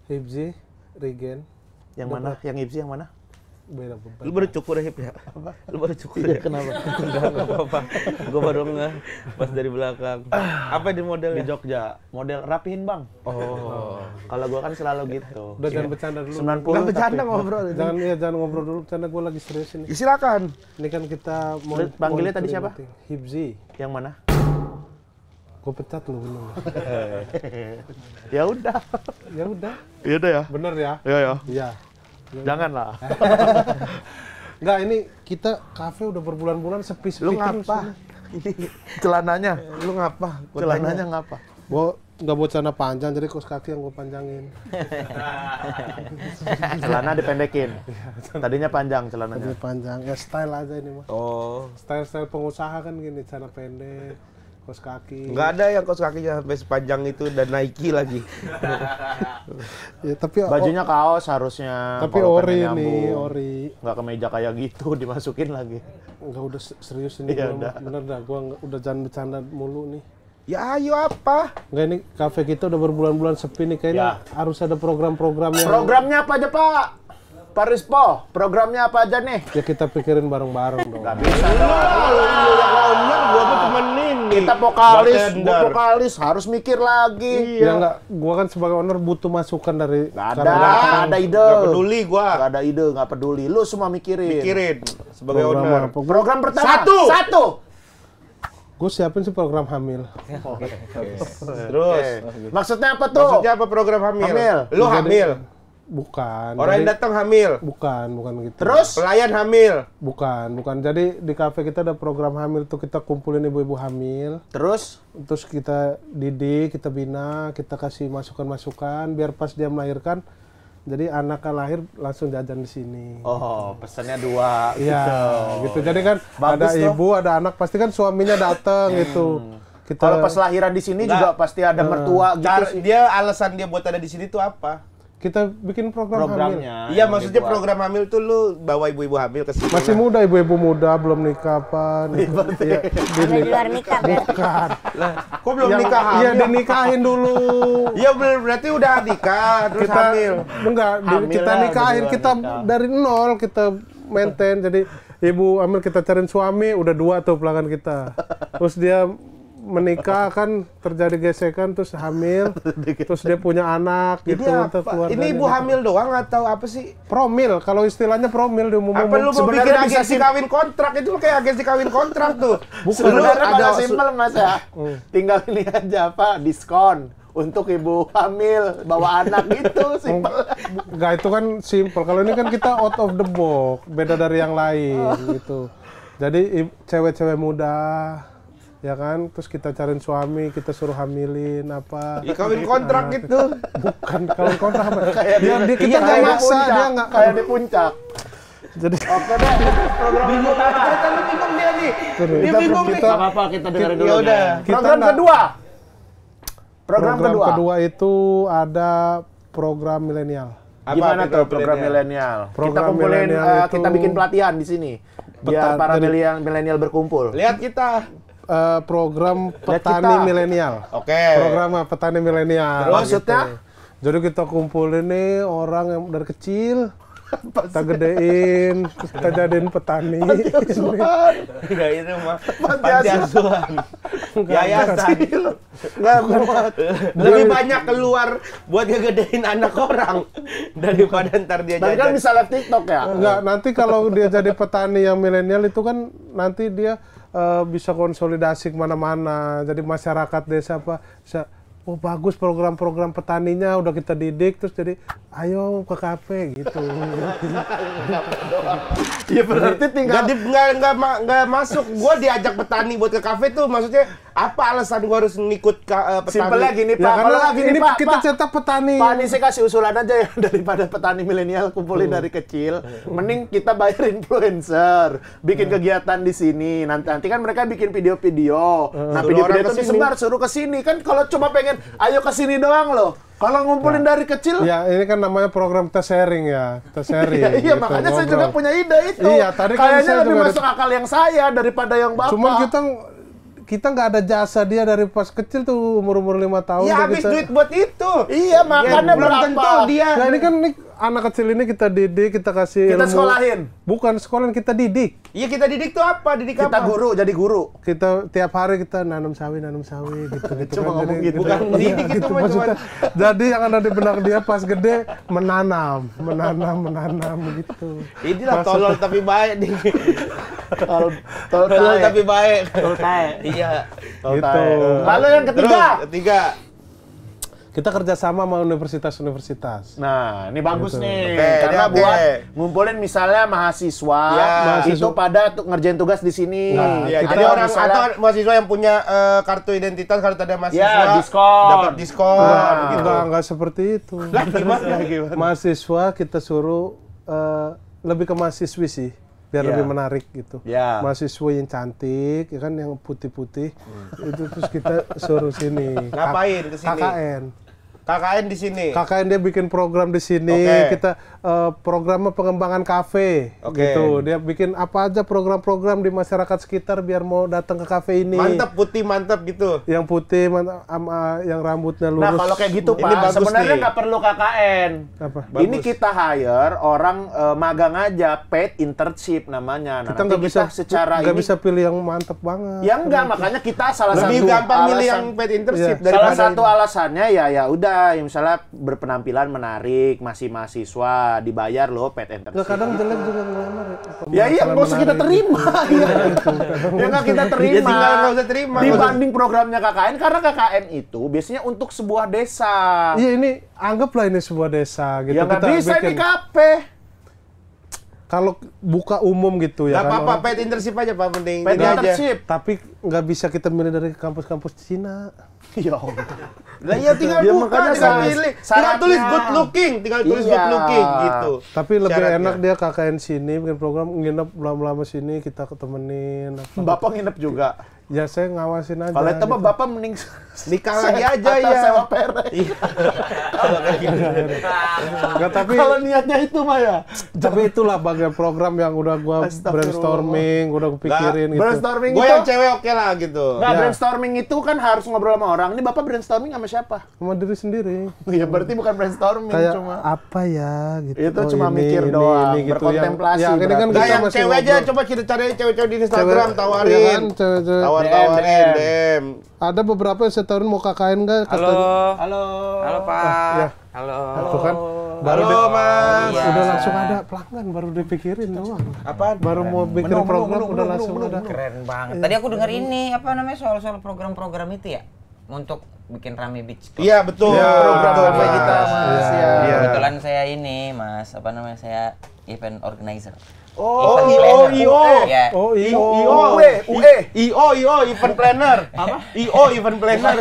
Hibzi, Regen. Yang mana? Yang Hibzi yang mana? Beda beban. Lu baru cukur Hip ya? Apa? Lu baru cukur Iya, ya? kenapa? Enggak apa-apa. Gua baru ngeh pas dari belakang. Apa di Di modelnya? Jogja, model rapihin bang. Oh. Kalau gua kan selalu gitu. Udah jangan bercanda dulu. 90 Enggak bercanda tapi- ngobrol ini. Jangan ngobrol dulu, bercanda gue lagi serius ini. Silakan. Ini kan kita mau Lu panggilnya tadi siapa? Hibzi. Yang mana? Gue pecat lu bener. Ya udah. Ya udah, Ya udah ya. bener ya. Ya ya. Iya. Janganlah. Enggak, ini kita kafe udah berbulan-bulan sepi-sepi Lu terus ngapa? Ini celananya. Lu ngapa? Gua Celananya tanya. ngapa? Gue nggak bawa celana panjang, jadi kaos kaki yang gue panjangin. Celana dipendekin. Tadinya panjang Jadi celananya. panjang, ya style aja ini mah. Oh. Style-style pengusaha kan gini, celana pendek, kaos kaki. Enggak ada yang kaos kakinya sampai sepanjang itu dan Nike lagi. Ya, tapi Bajunya kaos harusnya. tapi kalau ori pengen nih, nyambung. ori. Nggak kemeja kayak gitu dimasukin lagi. Enggak, udah serius ini. Iya, gua udah. mah. Bener dah, gue udah jangan bercanda mulu nih. Ya ayo apa? Enggak, ini kafe kita udah berbulan-bulan sepi nih, kayaknya harus ada program-program yang Programnya apa aja Pak? Pak Rispo, programnya apa aja nih? ya kita pikirin bareng-bareng dong. Nggak bisa dong. Lu yang owner, gua tuh cuman ini. Kita vokalis, Bartender. gua vokalis harus mikir lagi. Ya enggak, gua kan sebagai owner butuh masukan dari Nggak ada, karyawan. nggak ada ide. Nggak peduli gua. Nggak ada ide, nggak peduli. Lu semua mikirin. Mikirin sebagai Program owner. apa? Program pertama. Satu. Gue siapin sih program hamil. Terus. Maksudnya apa tuh? Maksudnya apa program hamil? Hamil. Lu Jadi- hamil. Bukan. Orang yang Jadi- datang hamil. bukan gitu. Terus? Pelayan hamil. Bukan. Jadi di kafe kita ada program hamil tuh, kita kumpulin ibu-ibu hamil, Terus? terus kita didik, kita bina, kita kasih masukan-masukan biar pas dia melahirkan, jadi anaknya lahir langsung jajan di sini. Oh, pesannya dua. Iya, gitu. Jadi kan Bagus ada tuh. ibu, ada anak, pasti kan suaminya datang gitu. Kita Kalau pas lahiran di sini juga Nggak. pasti ada mertua gitu Cara, sih. dia alasan dia buat ada di sini tuh apa? kita bikin program hamil. Programnya. Iya, yang maksudnya dibuat. program hamil tuh lu bawa ibu-ibu hamil ke sini. Masih muda, ibu-ibu muda belum nikah apa? Iya, Hamil di luar nikah berarti. bukan. Lah, kok belum Yang- nikah hamil? Iya, dinikahin dulu. Iya, berarti udah nikah terus kita hamil. enggak Hamil kita lah, nikahin, berdua kita nikah. dari nol kita maintain. Jadi ibu hamil kita cariin suami, udah 2 tuh pelanggan kita. Terus dia menikah kan terjadi gesekan, terus hamil, terus dia punya anak Ini gitu. apa? Ntar keluarganya Ini ibu gitu. hamil doang atau apa sih? Promil, kalau istilahnya promil di umum. Apa lu mau Sebenarnya bikin bisa agensi kawin kontrak? Itu kayak agensi kawin kontrak tuh. Sebenarnya ada kalau simpel Mas ya. Tinggal ini aja Pak, diskon untuk ibu hamil bawa anak gitu, simpel. Enggak, itu kan simple. Kalau ini kan kita out of the box, beda dari yang lain gitu. Jadi cewek-cewek muda, ya kan, terus kita cariin suami, kita suruh hamilin apa. Ya, kawin kontrak gitu. Bukan kalau kontrak apa. Kayak Dia di- kita iya, nggak kayak di maksa, puncak, dia nggak. kayak di puncak. Jadi Oke deh, program Bingung kita lu bingung dia nih. Dia kita- bingung nih. kita- Nggak apa-apa, kita dengerin Ya dulu. udah. Kita Program nggak- kedua. Program program kedua. kedua itu ada program milenial. Gimana tuh program milenial? Kita Program kumpulin, milenial itu- kita bikin pelatihan di sini. Biar Petan- para jadi- milenial berkumpul. Lihat kita. Program Lihat petani kita. milenial. Oke. Program petani milenial. Terus maksudnya? Jadi kita kumpulin nih orang yang dari kecil, kita gedein, terus kita jadiin petani. Enggak itu mah panti asuhan. Yayasan. Nggak kuat. Lebih banyak keluar buat ngegedein anak orang daripada ntar dia Tapi kan jajan. bisa live TikTok ya? Enggak, nanti kalau dia jadi petani yang milenial itu kan nanti dia bisa konsolidasi kemana-mana. Jadi masyarakat desa apa bisa, oh bagus program-program petaninya udah kita didik, terus jadi ayo ke kafe gitu. Iya berarti tinggal Nggak masuk. Gua diajak petani buat ke kafe tuh maksudnya apa alasan gua harus ngikut petani? simpelnya gini Ya Pak. karena Kalau gini ini Pak, kita Pak. cetak petani. Pak, ini saya kasih usulan aja ya, daripada petani milenial kumpulin dari kecil, mending kita bayar influencer, bikin kegiatan di sini. Nanti kan mereka bikin video-video. Nah, Suruh video-video orang itu ke sini. disebar, suruh ke sini. Kan kalau cuma pengen ayo ke sini doang loh. Kalau ngumpulin dari kecil, Ya ini kan namanya program tes sharing ya, tes sharing. iya, gitu, makanya saya juga ngobrol. punya ide itu. Iya, tadi kan kayaknya saya lebih juga masuk akal yang saya daripada yang Bapak. Cuman kita kita nggak ada jasa dia dari pas kecil tuh umur 5 tahun. Ya tuh habis kita, duit buat itu. Iya, makanya belum berapa? tentu dia. Nah ini kan anak kecil ini kita didik, kita kasih Kita ilmu. sekolahin. Bukan sekolahin, kita didik. Iya kita didik tuh apa? Didik Kita apa? guru, jadi guru. Kita tiap hari kita nanam sawi gitu Cuma ngomong gitu. Bukan didik itu mah maksudnya. Jadi yang ada di benak dia pas gede menanam gitu. Inilah tolol tapi baik nih. Tolol Tolol tapi baik. Tol tae. Iya. Gitu. Lalu yang ketiga. Terus, ketiga. Kita kerjasama sama universitas-universitas. Nah, ini bagus nih. Oke, Karena oke. buat ngumpulin misalnya mahasiswa, Ya. itu pada ngerjain tugas di sini. Nah, Iya, Ada jadi orang misalnya- atau mahasiswa yang punya kartu identitas kalau ada mahasiswa Ya, diskon. dapat diskon Nah, gitu. enggak seperti itu. Lah gimana? Mahasiswa kita suruh lebih ke mahasiswi sih, biar Ya. lebih menarik gitu. Ya. Mahasiswa yang cantik, ya kan yang putih-putih, itu terus kita suruh sini. Ngapain ke sini? KKN di sini. KKN dia bikin program di sini, Oke. kita programnya pengembangan kafe, Oke. gitu. Dia bikin apa aja program-program di masyarakat sekitar biar mau datang ke kafe ini. Mantap putih mantap gitu. Yang putih, sama yang rambutnya lurus. Nah, kalau kayak gitu, Ini Pak, bagus sebenarnya nih. nggak perlu KKN. Apa? Ini Bagus. kita hire orang magang aja, paid internship namanya. Nah, Kita nanti nggak bisa secara nggak ini, bisa pilih yang mantep banget. ya enggak, makanya kita salah Lebih satu gampang milih alasan- yang paid internship Iya. daripada Salah satu ini. alasannya ya udah, ya misalnya berpenampilan menarik, masih mahasiswa, dibayar loh paid Nggak, internship. kadang jelek juga ngelamar ya. Ya iya, nggak usah kita terima. Ya nggak kita terima. Ya tinggal nggak usah terima. Dibanding programnya KKN, karena KKN itu biasanya untuk sebuah desa. Iya, ini anggaplah ini sebuah desa gitu. Ya nggak Kita bisa bikin. di kafe. Kalau buka umum gitu ya Nggak kan. apa-apa, orang- paid internship aja Pak, penting. Paid Ini aja. internship. Tapi nggak bisa kita milih dari kampus-kampus Cina. Ya Allah. Lah ya tinggal Ya, buka, makanya tinggal syarat- pilih. Tinggal syaratnya. tulis good looking, tinggal tulis Iya. good looking gitu. Tapi lebih Syaratnya. enak dia KKN sini bikin program, nginep lama-lama sini kita ketemenin. apa. Bapak nginep juga. Ya saya ngawasin aja. Kalau itu mah gitu. Bapak mending Nikah lagi aja atau ya. sewa perek. Nggak, tapi Kalau niatnya itu mah ya. tapi itulah bagian program yang udah gua Astagfirullah. brainstorming, udah kupikirin gitu. Brainstorming Gue itu. yang cewek oke lah gitu. Nggak, Ya. brainstorming itu kan harus ngobrol sama orang. Ini Bapak brainstorming sama siapa? Sama diri sendiri. Ya berarti bukan brainstorming Kayak cuma. apa ya gitu. Itu cuma mikir doang, berkontemplasi Ya, ini kan berarti. Enggak, kita yang masih cewek aja, ngobrol. coba kita cari cewek-cewek di Instagram, Cewek- tawarin. ya kan, cewek-cewek. Tawarin, DM. DM. Ada beberapa yang saya tawarin mau KKN nggak? Halo. Halo. Halo Pak. Ya. Halo. Tuh kan, Halo, Mas. Iya. udah langsung ada pelanggan, baru dipikirin doang. Apaan? Baru mau bikin program udah langsung ada. Keren banget. Tadi aku dengar ini apa namanya soal-soal program-program itu ya untuk bikin rame beach club. Iya, betul. Iya, Program betul. apa kita, Mas? Iya. Ya. Kebetulan saya ini, Mas, apa namanya? Saya event organizer. Oh, Event IO, planner. IO. Ya. Oh iya. IO, event planner. Apa? IO, event planner.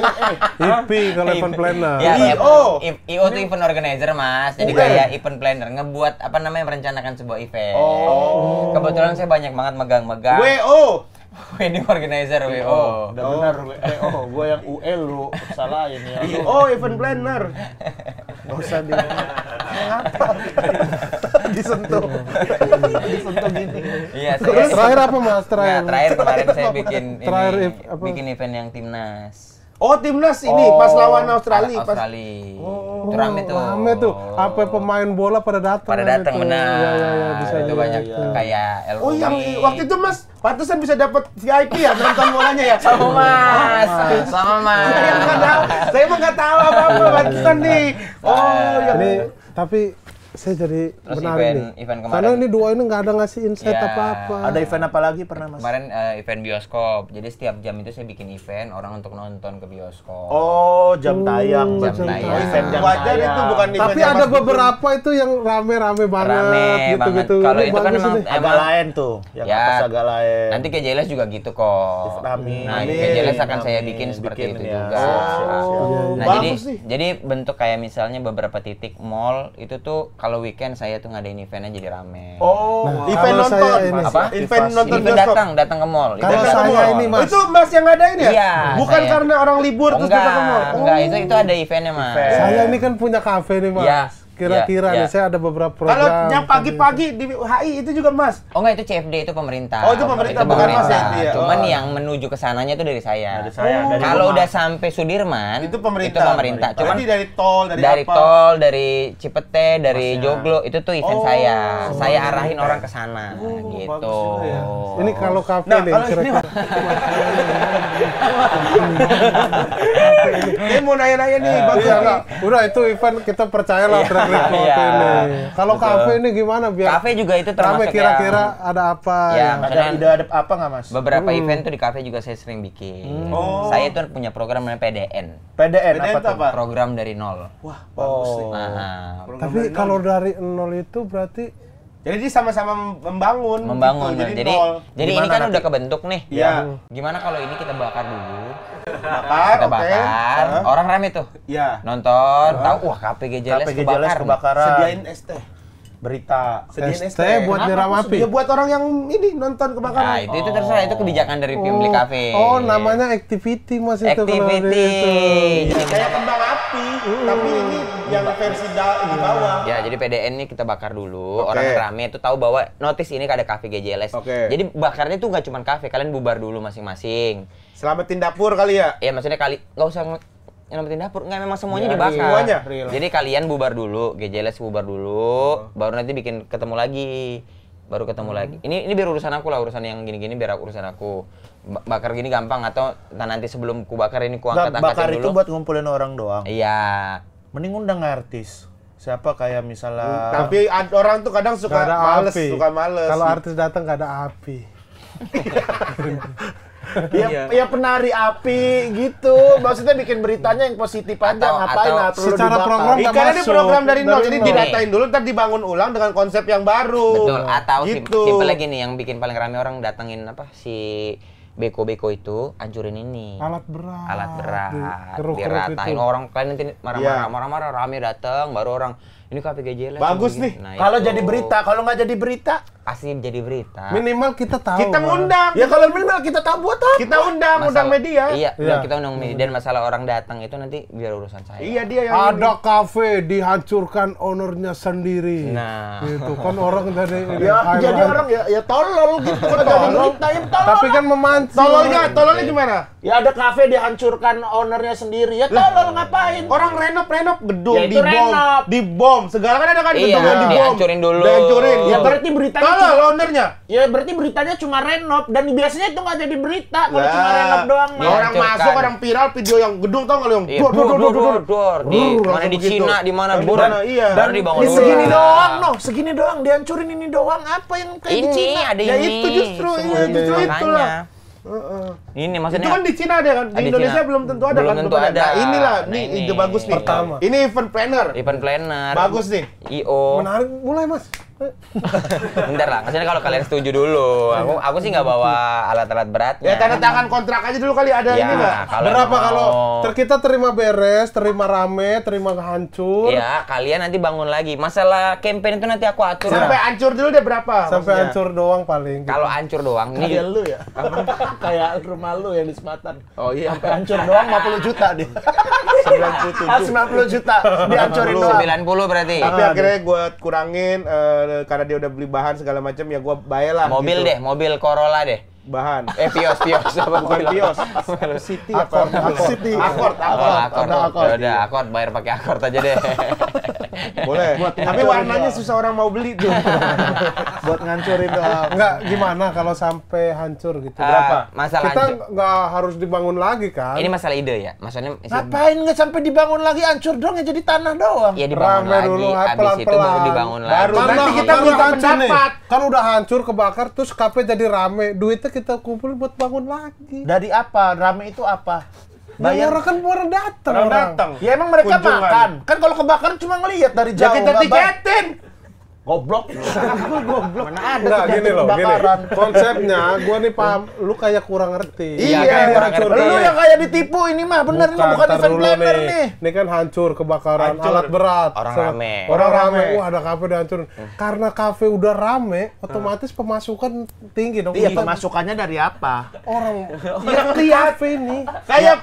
IP kalau event planner. Ya, IO. IO itu event organizer, Mas. Jadi kayak event planner, ngebuat apa namanya merencanakan sebuah event. Oh. Kebetulan saya banyak banget megang-megang. WO. Wedding organizer WO. Udah benar, WO. Gua yang UE lu. Salah ini ya. IO, event planner. Nggak usah di... Ngapa? Disentuh. Disentuh gini. Iya, Terus terakhir apa Mas? Nggak, Terakhir. terakhir kemarin saya bikin Terakhir ini, apa? bikin event yang timnas. Oh, timnas ini pas lawan Australia. Pas... Australia. Itu rame tuh. Rame tuh. Apa pemain bola pada datang? Pada kan datang itu. benar. Iya, iya, iya, bisa. Itu iya, banyak iya. kayak El Oh, yang Rumi. waktu itu Mas, pantesan bisa dapat VIP ya nonton bolanya ya? sama Mas, sama Mas. Saya emang nggak tahu. Saya emang nggak tahu apa-apa pantesan nih. Oh, yang Ini tapi saya jadi Terus menarik event- nih. event kemarin. Karena ini dua ini nggak ada ngasih insight Iya. apa-apa. Ada event apa lagi pernah, Mas? Kemarin event bioskop. Jadi setiap jam itu saya bikin event orang untuk nonton ke bioskop. Oh, jam tayang. Jam berarti. tayang. Oh, event jam wajar tayang. itu bukan event Tapi yang ada Mas beberapa itu yang rame-rame banget, Rame gitu-gitu. banget. Kalau Ini itu kan bagus emang ini. Agak Emang- lain tuh. Yang Ya, atas agak lain. Nanti kayak Jelas juga gitu kok. Amin. Nah, Amin. kayak Jelas akan saya Amin. bikin seperti Bikin itu ya. juga. Siap, siap, siap. Nah, Bagus sih. jadi bentuk kayak misalnya beberapa titik mall itu tuh kalau weekend saya tuh ngadain eventnya jadi rame. Oh, Nah, event kalau nonton. saya ini- Apa? Event nonton Event bioskop. datang ke mall. Kalau Event saya datang ke mall. ini, Mas. Itu Mas yang ngadain ya? Iya, Bukan saya. karena orang libur terus enggak, kita ke mall. enggak, itu ada eventnya, Mas. Event. Saya ini kan punya kafe nih, Mas. Iya. kira-kira Iya, nih iya. saya ada beberapa Kalau program. yang pagi-pagi di HI itu juga Mas. Oh enggak, itu CFD, itu pemerintah. Oh, itu pemerintah, Itu bukan Mas pemerintah. ya, itu ya. Cuman Oh. yang menuju ke sananya itu dari saya. Dari saya, dari Kalau rumah. udah sampai Sudirman, Itu pemerintah. Itu pemerintah. Cuman Berarti dari tol, dari apa? tol, dari Cipete, dari Masnya. Joglo, itu tuh event Oh, saya. Saya semuanya arahin event. orang ke sana gitu. bagus juga ya. Ini kalau kafe Nah, nih kalau ini kira-kira. Saya mau nanya-nanya nih, bagus Iya, nih. enggak. Udah itu event kita percayalah Iya, track record iya. ini. Kalau kafe ini gimana biar Kafe juga itu rame termasuk kira-kira yang ada apa Ya, yang Ada maksudnya ide ada apa nggak Mas? beberapa event tuh di kafe juga saya sering bikin. Oh. Saya tuh punya program namanya PDN. PDN PDN apa itu tuh? apa? Program dari nol. Wah, bagus nih. Nah, Tapi kalau dari nol itu berarti Jadi dia sama-sama membangun. membangun. gitu. Jadi nol. jadi ini Gimana kan nanti? udah kebentuk nih. Iya. Gimana kalau ini kita bakar dulu? Bakar, Kita oke. bakar. Hah? Orang rame tuh. Iya. Nonton, tahu wah KPG Jeles KPG Jeles kebakar. kebakaran. Sediain es teh. Berita. Sediain ST buat nyiram api. Ya buat orang yang ini nonton Nah, kebakaran. itu terserah, itu kebijakan dari pemilik kafe. Oh, namanya activity Mas itu kalau Activity. itu. Jadi kayak kembang api, tapi ini yang versi di bawah. Ya, jadi PDN ini kita bakar dulu. Oke. Orang rame itu tahu bahwa notice ini ada kafe GJLS. Oke. Jadi bakarnya tuh nggak cuma kafe, kalian bubar dulu masing-masing. Selamatin dapur kali ya. Ya maksudnya nggak usah nyelamatin dapur, nggak memang semuanya Ya, dibakar. semuanya, real. Jadi kalian bubar dulu, GJLS bubar dulu, baru nanti bikin ketemu lagi. Baru ketemu lagi. Ini biar urusan aku lah, urusan yang gini-gini biar urusan aku. Bakar gini gampang atau nanti sebelum ku bakar ini ku Nggak, bakar angkat-angkatin itu dulu. buat ngumpulin orang doang. Iya. Mending undang artis. Siapa kayak misalnya Tapi orang tuh kadang suka Nggak ada males, api. suka males. Kalau artis datang nggak ada api. ya penari api gitu. Maksudnya bikin beritanya yang positif aja. Ngapain atau nggak perlu secara dibakar. program nggak Karena ini masuk. program dari nol, jadi nol. diratain dulu, ntar dibangun ulang dengan konsep yang baru. Betul, atau gitu. simpel lagi nih yang bikin paling rame orang datengin apa si beko-beko itu hancurin ini. Alat berat. Alat berat. Keruk-keruk Diratain itu. orang kalian nanti Iya. marah-marah rame datang baru orang ini KPG Jeles. Bagus ini. nih. Nah, Kalau itu. jadi berita, kalau nggak jadi berita, pasti jadi berita. Minimal kita tahu. Kita Mas. ngundang. ya kalau minimal kita tahu buat apa? Kita undang Masalah- media. Iya, Iya. kita undang media dan masalah orang datang itu nanti biar urusan saya. Iya dia yang Ada kafe dihancurkan ownernya sendiri. Nah. Gitu kan orang dari Ya, jadi orang ya tolol gitu. Kalau jadi berita ya tolol. Tapi kan memancing. Tololnya gimana? Ya ada kafe dihancurkan ownernya sendiri. Ya tolol ngapain? Orang renov gedung, Ya, itu renov. dibom, segala kan ada kan Iya, gedung yang dibom. dihancurin dulu. Dihancurin. Ya berarti beritanya Tolol cuma, ownernya. ya berarti beritanya cuma renov dan biasanya itu nggak jadi berita kalau Lah, cuma renov doang ya mah. orang Dihancurkan. masuk, orang viral video yang gedung tau nggak lu yang Iya, dor, dor, dor, dor, dor. dor. Di mana langsung di begitu. Cina, di mana Di bur. mana, iya. Baru dibangun Ini dulu. segini doang, segini doang dihancurin ini doang. Apa yang kayak di Ini Cina? ada Ya ini. itu justru, semua iya, ini. justru Makanya. itulah. Ini Itu maksudnya kan di Cina ada kan, di Ada di Indonesia Cina. belum tentu ada Belum kan. tentu ada. Nah inilah, Nah, nih ini. ide bagus nih. Pertama. Ini event planner. event planner. Bagus nih. IO. Menarik, mulai Mas. Bentar lah, maksudnya kalau kalian setuju dulu. Aku sih nggak bawa alat-alat beratnya. Ya tanda tangan kontrak aja dulu kali ada Ya, ini nggak? Berapa mau- kalau kita terima beres, terima rame, terima hancur, Ya, kalian nanti bangun lagi. Masalah campaign itu nanti aku atur. Sampai hancur dulu deh berapa? sampai maksudnya? hancur doang paling. Kalau hancur doang, Kayak ini lu ya. Kayak rumah lu yang di Selatan. Oh iya. Sampai hancur doang 50 juta dia. 90 juta dihancurin doang. 90 berarti. Tapi akhirnya gue kurangin karena dia udah beli bahan segala macam ya gue bayar lah. Mobil gitu. deh, mobil Corolla deh. Bahan. Pios apa Bukan mobil? Vios. City apa? City. Akord. Akord. Ada akord. Ya udah, akord bayar pakai akord aja deh. Boleh. Tapi warnanya susah orang mau beli tuh. Buat ngancurin doang. Enggak, gimana kalau sampai hancur gitu? Masalah Kita hancur. nggak harus dibangun lagi kan? Ini masalah ide ya. Maksudnya Ngapain nggak sampai dibangun lagi hancur doang ya jadi tanah doang. ya dibangun Rame lagi, dulu, habis itu pelan-pelan. baru dibangun lagi. Baru. Karena Nanti kita kalau minta hancur nih, pendapat. kan udah hancur, kebakar, terus kafe jadi rame. Duitnya kita kumpulin buat bangun lagi. Dari apa? Rame itu apa? Bayar orang kan orang datang. Orang datang. Ya emang mereka Kunjungan. makan. Kan kalau kebakaran cuma ngelihat dari Ya jauh. kita nggak tiketin. Goblok. Goblok. Mana ada Enggak gini loh, gini. kebakaran. Konsepnya gua nih paham, lu kayak kurang ngerti. Iya, kan, dia kurang hancur. ngerti. Lu yang kayak ditipu ini mah bener ini bukan tar event dulu planner nih. Ini kan hancur kebakaran, Hancur. alat berat. Orang So, rame. Orang rame. rame. Wah, ada kafe dihancurin. Karena kafe udah rame, otomatis pemasukan tinggi dong. Iya, Kita- pemasukannya dari apa? orang Yang lihat kafe ini.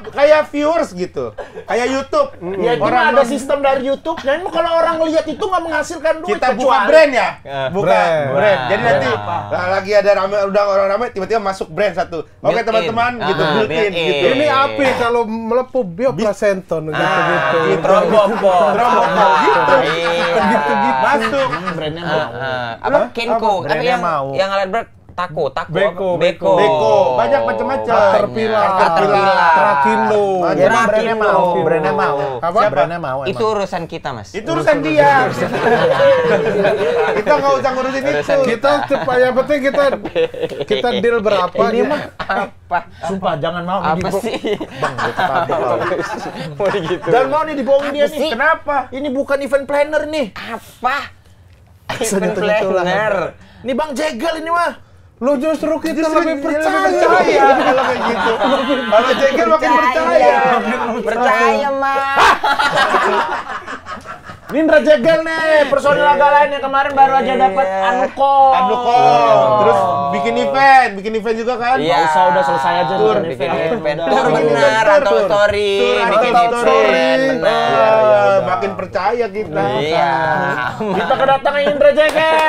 kayak viewers gitu. Kayak YouTube. Ya itu Orang mah ada nonton- sistem dari YouTube. Dan kalau orang lihat itu nggak menghasilkan duit kita buka kecuali- brand ya, buka Brand. brand. Jadi Brand nanti apa? lagi ada rame, udah orang rame, tiba-tiba masuk brand satu. Oke Built-in. teman-teman, gitu Ah, built-in built-in. gitu. Ini api kalau melepup bioplasenton gitu-gitu. Trombopol. Gitu. Gitu-gitu. Masuk. Brandnya mau. Apa? Kenko. Apa Brandnya yang mau. yang alat berat? Tako. Beko, Beko. Beko, banyak macam-macam. Caterpillar, Caterpillar. Trakindo. Ya, emang brandnya mau, brandnya mau. Apa? Brandnya mau emang. Itu urusan kita, Mas. Itu urusan dia. Kita nggak usah ngurusin itu. Kita yang penting kita deal berapa Ini dia. mah Apa? sumpah jangan mau Apa dibo- sih? Bang, gue ketabrak kau. Mau gitu. Dan mau nih dibohongin dia Apa nih. sih? Kenapa? Ini bukan event planner nih. Apa? Bisa Event nyentuh-nyentuh lah. planner. Ini Bang Jegal ini mah. Lu justru kita Justru lebih dia percaya. kalau kayak gitu. Kalau Jekyll makin percaya. Percaya, Mas. Ini Indra Jegal nih, personil agak lain yang kemarin baru aja dapat Anuko. Aduh terus bikin event juga kan? Iya. Nggak usah, udah selesai aja Tur, bikin Bikin event. event. Udah. Tur Bikin benar event, atau tur. story. Tur, Bikin atau event. story. Benar. Iya, makin percaya kita. Iya. Kita kedatangan Indra Jegal.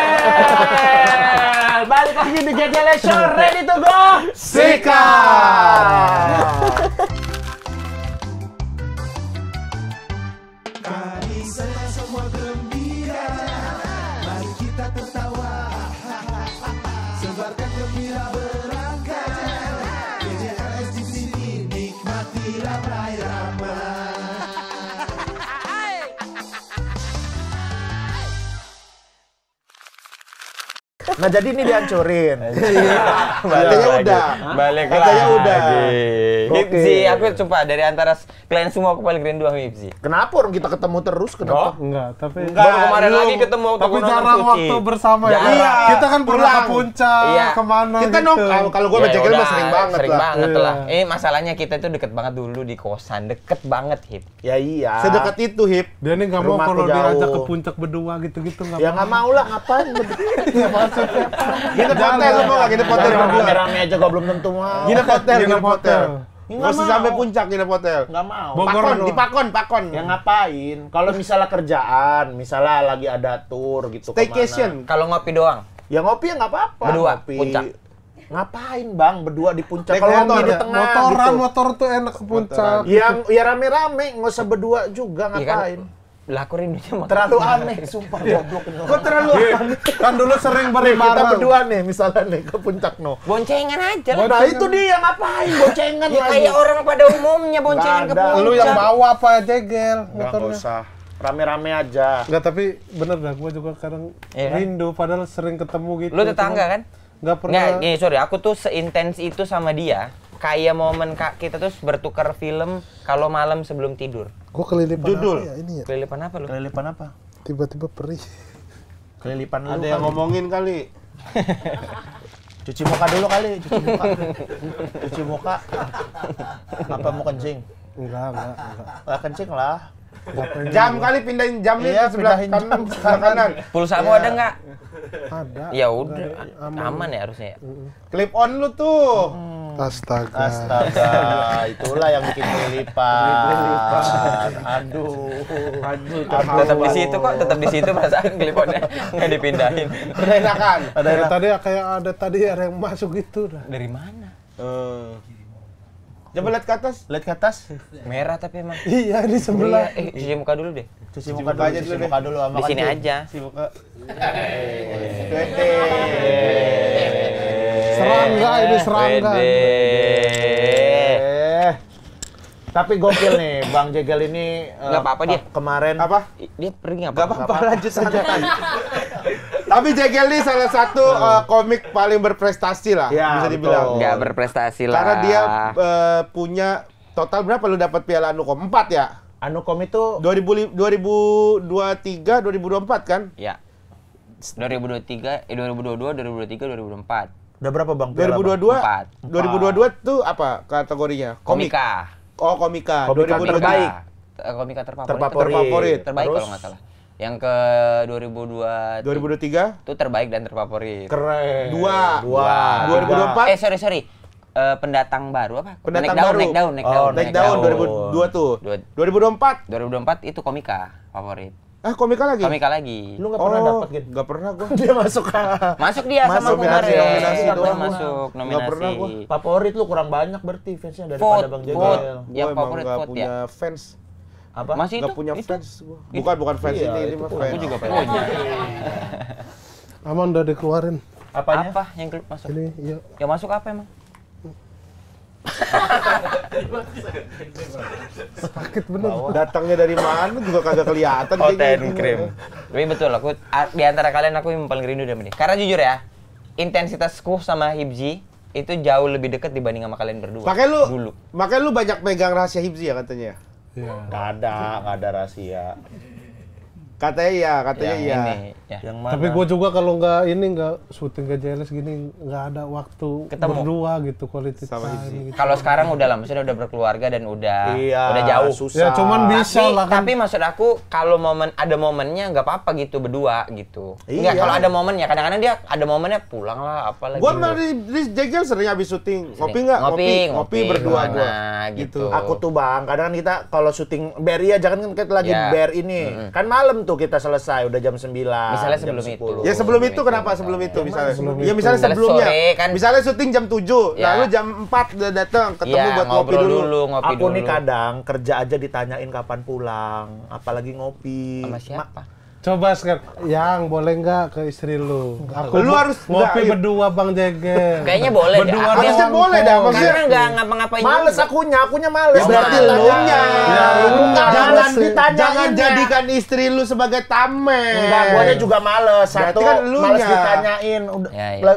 Balik lagi di JJL Show, ready to go. Sikat. Nah jadi ini dihancurin. Katanya udah. Balik Katanya udah. Oke. Hipzi, aku coba dari antara kalian semua aku paling rindu sama Hipzi. Kenapa orang kita ketemu terus? Kenapa? Enggak, tapi Baru kemarin lu- lagi ketemu waktu tapi gua nonton jarang Suci. waktu bersama ya. Jarang. Iya, Kita kan pernah ke pulang. puncak, Iya. kemana Kita gitu. nongkrong kalau gue sama Ya Jekyll udah, mah sering banget sering lah. banget Iya. lah. Masalahnya kita itu deket banget dulu di kosan, deket banget Hip. Ya iya. Sedekat itu Hip. Dia nih nggak mau Rumahku kalau jauh. diajak ke puncak berdua gitu-gitu nggak Ya nggak mau lah, ngapain? Nginep hotel lu mau nggak nginep hotel Jangan berdua? rame-rame aja, gua belum tentu mau. Nginep hotel, Nginep nginep hotel. hotel. Nggak usah sampai puncak nginep hotel. Nggak mau. Bogor Pakon, doang. di Pakon. Ya ngapain? Kalau misalnya kerjaan, misalnya lagi ada tour gitu Staycation. Kalau ngopi doang. kemana. Ya ngopi ya nggak apa-apa. Berdua, ngopi. puncak. Ngapain Bang berdua di puncak? Naik Kalau motor ngopi di ya? tengah Motoran, gitu. motor tuh enak ke puncak. Yang ya rame-rame, nggak usah berdua juga, Iya kan? ngapain? Lah aku rindunya sama Terlalu aneh, sumpah goblok. Kok terlalu Kan dulu sering Nih, kita bareng. berdua nih misalnya nih ke puncak no. boncengan aja lah. Nah itu dia ngapain boncengan Ya lagi. kayak orang pada umumnya boncengan ke Nggak ada. puncak. Lu yang bawa apa Jegel Nggak motornya? usah. Rame-rame aja. Enggak, tapi bener dah, gua juga kadang Iya kan? rindu padahal sering ketemu gitu. Lu tetangga kan? Enggak pernah. Nggak, nih sorry, aku tuh seintens itu sama dia. Kayak momen kita tuh bertukar film kalau malam sebelum tidur. Gua kelilipan Judul. apa ya ini ya? Kelilipan apa lu? Kelilipan apa? Tiba-tiba perih. Kelilipan lu ada yang kali. ngomongin kali. Cuci muka dulu kali, cuci muka. Cuci muka. Apa mau kencing? Enggak. Lah kencing lah. Jam kali pindahin jamnya Iya, ke sebelah pindahin kanan, jam. sebelah kanan. Pulsamu ada nggak? Ada. Ya udah, aman ya harusnya ya. Clip on lu tuh. Astaga. Astaga, itulah yang bikin kelilipan. Aduh. Tetap di situ kok, tetap di situ perasaan kliponnya nggak dipindahin. Udah enakan. Kayak tadi ada yang masuk gitu dah. Dari mana? Coba lihat ke atas. Lihat ke atas. Merah tapi emang. Iya, di sebelah. Cuci muka dulu deh. Cuci Cuci muka muka dulu, aja cuci dulu deh. muka dulu sama Di sini kencing. aja. Si muka. Serangga ini serangga. Tapi gokil nih, Bang Jegal ini Nggak apa-apa dia. Kemarin Apa? Dia pergi nggak Gak apa-apa. apa-apa, lanjut saja. Tapi Jekyll ini salah satu komik paling berprestasi lah, Ya, bisa dibilang. betul. Nggak berprestasi lah. Karena dia punya total berapa lu dapat piala Anukom? 4 ya? Anukom itu 2023, 2024 kan? Ya. 2023, 2022, 2023, 2024. Udah berapa Bang? 2022. Empat. 2022 tuh apa kategorinya? Komika. Oh, komika. Komika 2023. terbaik. Komika terfavorit. Terfavorit. Terbaik Terus? kalau nggak salah. Yang ke 2023. itu terbaik dan terfavorit. Keren. Dua. 2024. Sorry. Pendatang baru apa? Pendatang naik baru. daun, naik daun. Naik daun 2002 tuh. 2024. 2024 itu komika favorit. Komika lagi? Komika lagi. Lu nggak pernah dapat gitu? Nggak pernah gua. Dia masuk Masuk dia sama Masuk kemarin. nominasi doang. Masuk Nggak nominasi. pernah gua. favorit lu kurang banyak berarti fansnya daripada Vote, Bang vote. Jegel. Yang Gua emang favorit nggak vote punya ya. fans. Apa? Masih Nggak itu? punya Itu? fans gua. Bukan fans Iya, ini itu mah punya. fans. Aku juga punya. Aman udah dikeluarin. Apanya? Apa yang klub masuk? Ini iya. Yang masuk apa emang? Sakit bener. Datangnya dari mana juga kagak kelihatan. Oh, kayaknya. ten cream. Tapi betul, di antara kalian aku yang paling rindu sama dia. Karena jujur ya, intensitasku sama Hibzi itu jauh lebih dekat dibanding sama kalian berdua. Makanya lu banyak pegang rahasia Hibzi ya katanya. Iya. Nggak ada rahasia. Katanya Yang iya. ini, ya. Yang mana? Tapi gue juga kalau nggak syuting ke JLS gini nggak ada waktu Ketemu. berdua gitu quality Sama time Hibzi. gitu. Kalau sekarang udah lah, maksudnya udah berkeluarga dan udah jauh. susah. Ya cuman bisa lah kan. Tapi maksud aku kalau ada momennya nggak apa-apa gitu berdua gitu. Iya. Enggak, kalau ada momennya kadang-kadang dia ada momennya pulang lah apalagi. Gua sama di Jegel sering habis syuting. Ngopi nggak? Ngopi berdua gua. gitu. Aku tuh Bang, kadang kan kita kalau syuting bear ya jangan kan kita lagi Ya. bear ini. Kan malam tuh kita selesai udah jam 9. Misalnya jam sebelum itu. 10. Ya sebelum itu Sebelum kenapa itu sebelum itu misalnya. misalnya? Sebelum Ya itu. misalnya Misalnya sebelumnya. sore kan. Misalnya syuting jam 7, Ya. lalu jam 4 udah datang ketemu Iya, buat ngopi ngobrol dulu. ngopi Aku dulu. nih kadang kerja aja ditanyain kapan pulang, apalagi ngopi. Sama siapa? Coba sekarang, yang boleh nggak ke istri lu? Aku Lu harus ngopi nggak, berdua Bang Jegel. Kayaknya boleh Berdua dah. doang Harusnya boleh kok. dah, maksudnya. Karena nggak ngapa-ngapain. Males juga. akunya males. Ya berarti Jangan lu nya. Ya, lu nya. Jangan Males ditanyain jangan ya. jadikan istri lu sebagai tamen. Enggak, guanya juga males. Satu, Berarti kan elunya. males ditanyain. Udah, Ya, ya.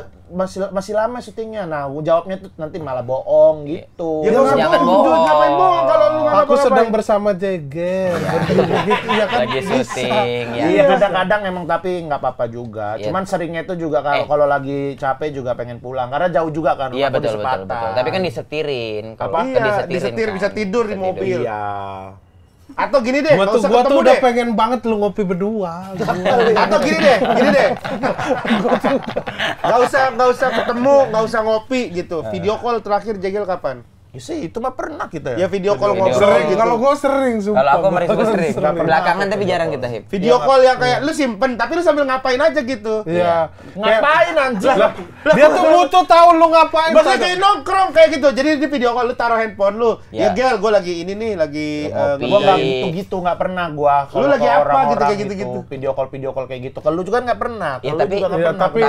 masih lama syutingnya. Nah, gua jawabnya tuh nanti malah bohong gitu. Ya nggak usah Jangan bohong, bohong. ngapain bohong kalau lu nggak Aku ngapa-ngapain. sedang bersama Jegel. Gitu ya kan. Lagi syuting ya. Iya, kadang-kadang emang tapi nggak apa-apa juga. Iya. Cuman seringnya itu juga kalau lagi capek juga pengen pulang karena jauh juga kan. Iya rumahku di betul. Sepatan. Tapi kan disetirin. Kalau Apa? Iya, disetirin disetir, kan. bisa tidur di Bisa mobil. Iya. Atau gini deh, Gua nggak tuh usah gua ketemu tuh udah deh. pengen banget lu ngopi berdua. Atau gini deh. Nggak usah ketemu, nggak usah ngopi gitu. Video call terakhir Jegel kapan? Ya sih, itu mah pernah kita Ya ya. video call Video ngobrol Sering, gitu. kalau gua sering sumpah. Kalau aku sama Rizky sering. Sering. Belakangan tapi jarang kita hip. Video call yang kayak lu simpen, tapi lu sambil ngapain aja gitu. Iya. Ngapain anjing? Dia tuh butuh tahu lu ngapain. Maksudnya kayak nongkrong kayak gitu. Jadi di video call lu taruh handphone lu. Ya. Ya Gel, gue lagi ini nih, lagi Ngopi. Gua nggak Iya. gitu-gitu, nggak pernah gua. Lu Kalau lagi ke apa orang-orang gitu, kayak gitu-gitu? Video call kayak gitu. Kalau lu juga nggak pernah. Ya, Kalau lu tapi- juga nggak Iya, pernah. tapi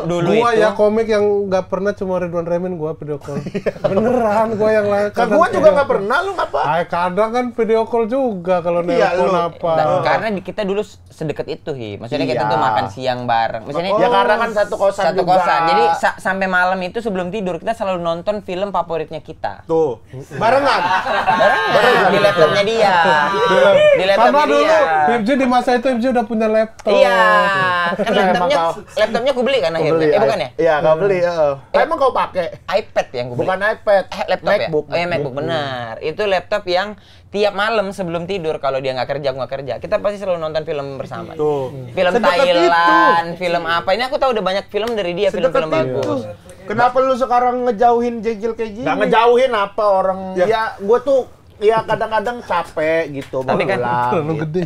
dulu gua itu- ya komik yang nggak pernah cuma Ridwan Remin gua video call. Beneran gua yang lain. Kan gua juga nggak pernah, lu ngapa? Kadang kan video call juga kalau Iya, nelpon lu. apa. Karena kita dulu sedekat itu hi. Maksudnya kita Iya. tuh makan siang bareng. Maksudnya Ya karena kan satu kosan satu juga. kosan. Jadi sampai malam itu sebelum tidur kita selalu nonton film favoritnya kita. Tuh, barengan. Barengan di laptopnya dia. Di Karena laptopnya dulu dia. Hibji di masa itu Hibji udah punya laptop. Iya. Kan laptopnya aku beli kan akhirnya. Bukan ya? Iya, kau beli. Emang kau pakai? iPad yang gue beli. Bukan iPad, Laptop MacBook. ya? Oh ya MacBook, benar. Itu laptop yang tiap malam sebelum tidur kalau dia nggak kerja, aku nggak kerja, kita pasti selalu nonton film bersama. Tuh. Film Sedekat Thailand, film apa? Ini aku tahu udah banyak film dari dia, Sedekat film-film itu. bagus. Kenapa lu sekarang ngejauhin Jegel kayak gini? Nggak ngejauhin apa orang. Ya. Ya, gua tuh ya kadang-kadang capek gitu Tapi kan terlalu gede.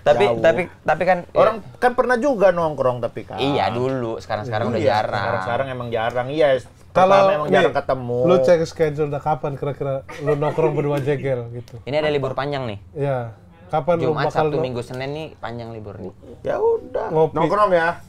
Jauh. tapi kan Orang kan pernah juga nongkrong tapi kan. iya dulu, sekarang udah Iya, jarang. Sekarang emang jarang. Iya. Kalau Pertama emang nih, jarang ketemu. lu cek schedule udah kapan kira-kira lu nongkrong berdua Jegel gitu. Ini ada libur panjang nih. Iya. Kapan lu Jumat, bakal Sabtu, Minggu, Senin nih panjang libur nih. Ya udah. ngopi? Nongkrong ya.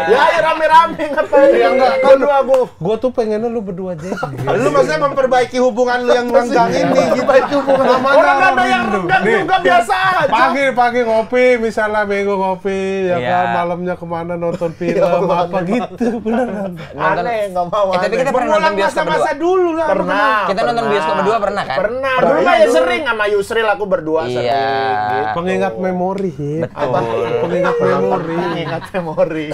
Ya rame-rame ngapain? Ya enggak, kan Berdua gua tuh pengennya lu berdua aja. Lu maksudnya memperbaiki hubungan lu yang renggang ini gitu. Baik hubungan Namanya orang ada orang yang rindu. renggang Nih. juga biasa aja. Pagi ngopi, misalnya minggu ngopi, ya Iya. kan, malamnya kemana nonton film, Allah, apa gitu, beneran. Aneh, nggak mau. tapi aneh. kita pernah nonton bioskop masa-masa berdua. dulu lah. Pernah. Kita nonton bioskop berdua pernah kan? Pernah. Pernah, Dulu mah ya dulu. sering sama Yusril aku berdua Iya. sering. Gitu. Pengingat memori, ya. Betul. Pengingat memori. Ingat memori.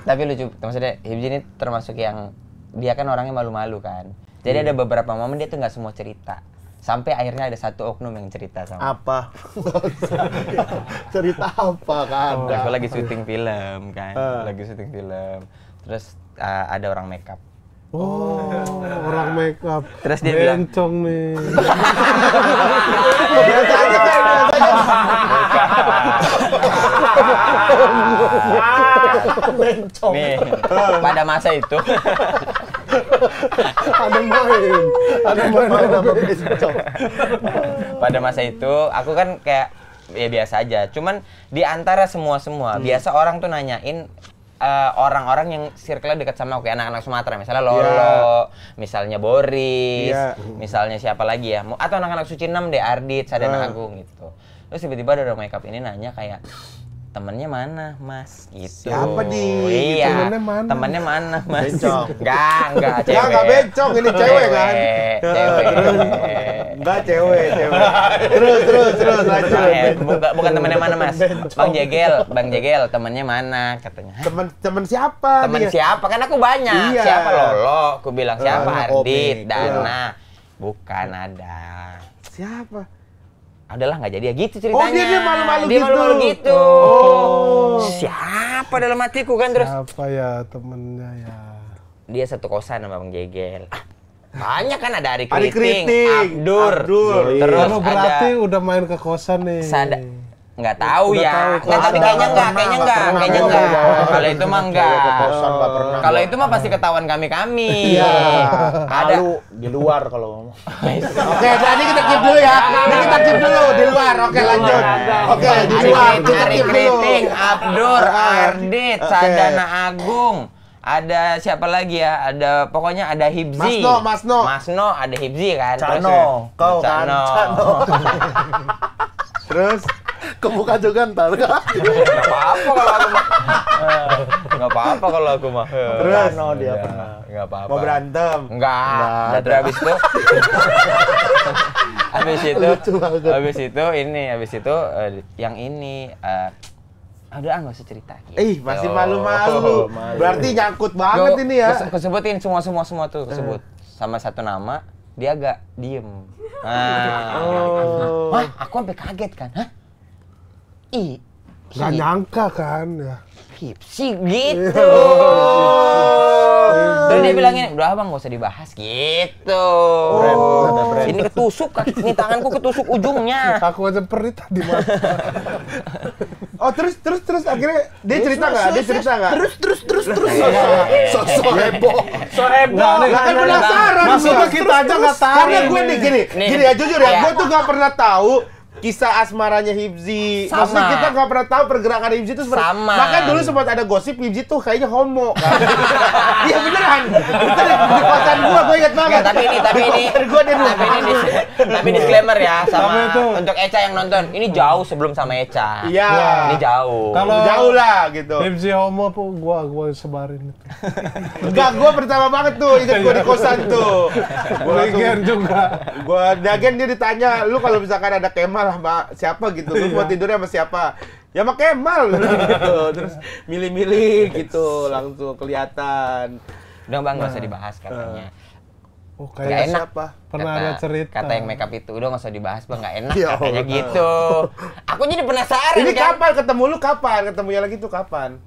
Tapi lucu, maksudnya Hibzi ini termasuk yang dia kan orangnya malu-malu kan. Jadi ada beberapa momen dia tuh nggak semua cerita. Sampai akhirnya ada satu oknum yang cerita sama. Apa? Cerita apa kan? Aku lagi syuting film kan, lagi syuting film. Terus ada orang makeup. Oh, orang make up. Terus dia bilang, bencong nih. Bencong. nih, pada masa itu Ada main apa bencong. pada masa itu aku kan kayak ya biasa aja. Cuman di antara semua biasa orang tuh nanyain orang-orang yang circle-nya dekat sama aku, kayak anak-anak Sumatera, misalnya Lolo, misalnya Boris, misalnya siapa lagi ya, atau anak-anak Suci 6 deh, Ardit, Sadana Agung gitu. Terus tiba-tiba ada orang makeup ini nanya kayak, temennya mana, Mas? Gitu. Siapa nih? Iya. Temennya mana? Temennya mana, Mas? Bencong. Enggak, cewek. Enggak bencong, ini cewek kan? Cewek. Enggak cewek. Terus lanjut. Bukan temennya mana, Mas? Bang Jegel, temennya mana? Katanya. "Hah? Temen siapa? Temen dia? siapa? Kan aku banyak. Iya. Siapa Lolo? Aku bilang siapa? Komik. Ardit, Dana. Bukan ada. Siapa? Adalah nggak jadi ya gitu ceritanya. Oh, dia malu-malu Dia gitu. malu-malu gitu. Oh. Siapa dalam hatiku kan terus? Siapa ya temennya ya? Dia satu kosan sama Bang Jegel. Banyak kan, ada Ari Ari Kriting, Kriting, Abdur. Terus Lu berarti ada udah main ke kosan nih. nggak tahu Udah ya. tahu, Nggak, tapi kayaknya enggak. Kalau itu mah enggak. Kosan nggak pernah. Kalau itu mah pasti ketahuan kami. Iya. Ada. Malu di luar kalau ngomong. Oke, jadi kita keep dulu ya. Ini kita keep dulu di luar. Oke, lanjut. Oke, di luar. Kita Ari keep dulu. Kriting, Abdur, Ardit, Sadana Agung. Ada siapa lagi ya? Ada pokoknya ada Hibzi. Masno, ada Hibzi kan. Cano, kau kan, Cano. Terus Kebuka juga ntar. Nggak apa-apa kalau aku mah. Terus? Cano dia pernah. Nggak apa-apa. mau berantem. Enggak. Nggak Terus habis itu habis itu yang ini udah nggak usah cerita gitu. Masih malu-malu. Berarti nyangkut banget ini ya. Kesebutin semua tuh kesebut. Sama satu nama, dia agak diem. Wah, aku sampai kaget kan. Hah? Nggak nyangka kan ya. Hipsi gitu. Terus dia bilang ini, udah abang nggak usah dibahas gitu. Ini ketusuk, ini tanganku ketusuk ujungnya. Aku aja perih tadi mas. Oh, terus akhirnya dia cerita nggak? Terus. So heboh. Nggak, Kan penasaran. maksudnya gua. kita aja nggak tahu. Karena gue nih gini ya jujur ya, Iya. gue tuh nggak pernah tahu kisah asmaranya Hibzi. Sama. Maksudnya kita nggak pernah tahu pergerakan Hibzi itu seperti. Sama. Makanya dulu sempat ada gosip Hibzi tuh kayaknya homo kan. Iya beneran. Itu di kosan gue inget banget. Nggak, tapi ini disclaimer ya sama Tapi itu- untuk Eca yang nonton. Ini jauh sebelum sama Eca. Iya. Ini jauh. Kalau Jauh lah gitu. Hibzi homo tuh gua sebarin itu. Enggak, gue pertama banget tuh inget gue di kosan tuh. Lagian juga. Dagen dia ditanya, lu kalau misalkan ada Kemal sama siapa gitu, lu mau tidurnya sama siapa? Ya sama Kemal gitu. Terus milih-milih gitu, langsung kelihatan. Udah bang, nggak usah dibahas katanya. Oh Nggak kayak enak. siapa? Pernah ada cerita. Kata yang makeup itu, udah nggak usah dibahas bang, nggak enak Ya katanya Allah. gitu. Aku jadi penasaran Ini kan. kapan ketemu lu kapan? Ketemunya lagi tuh kapan?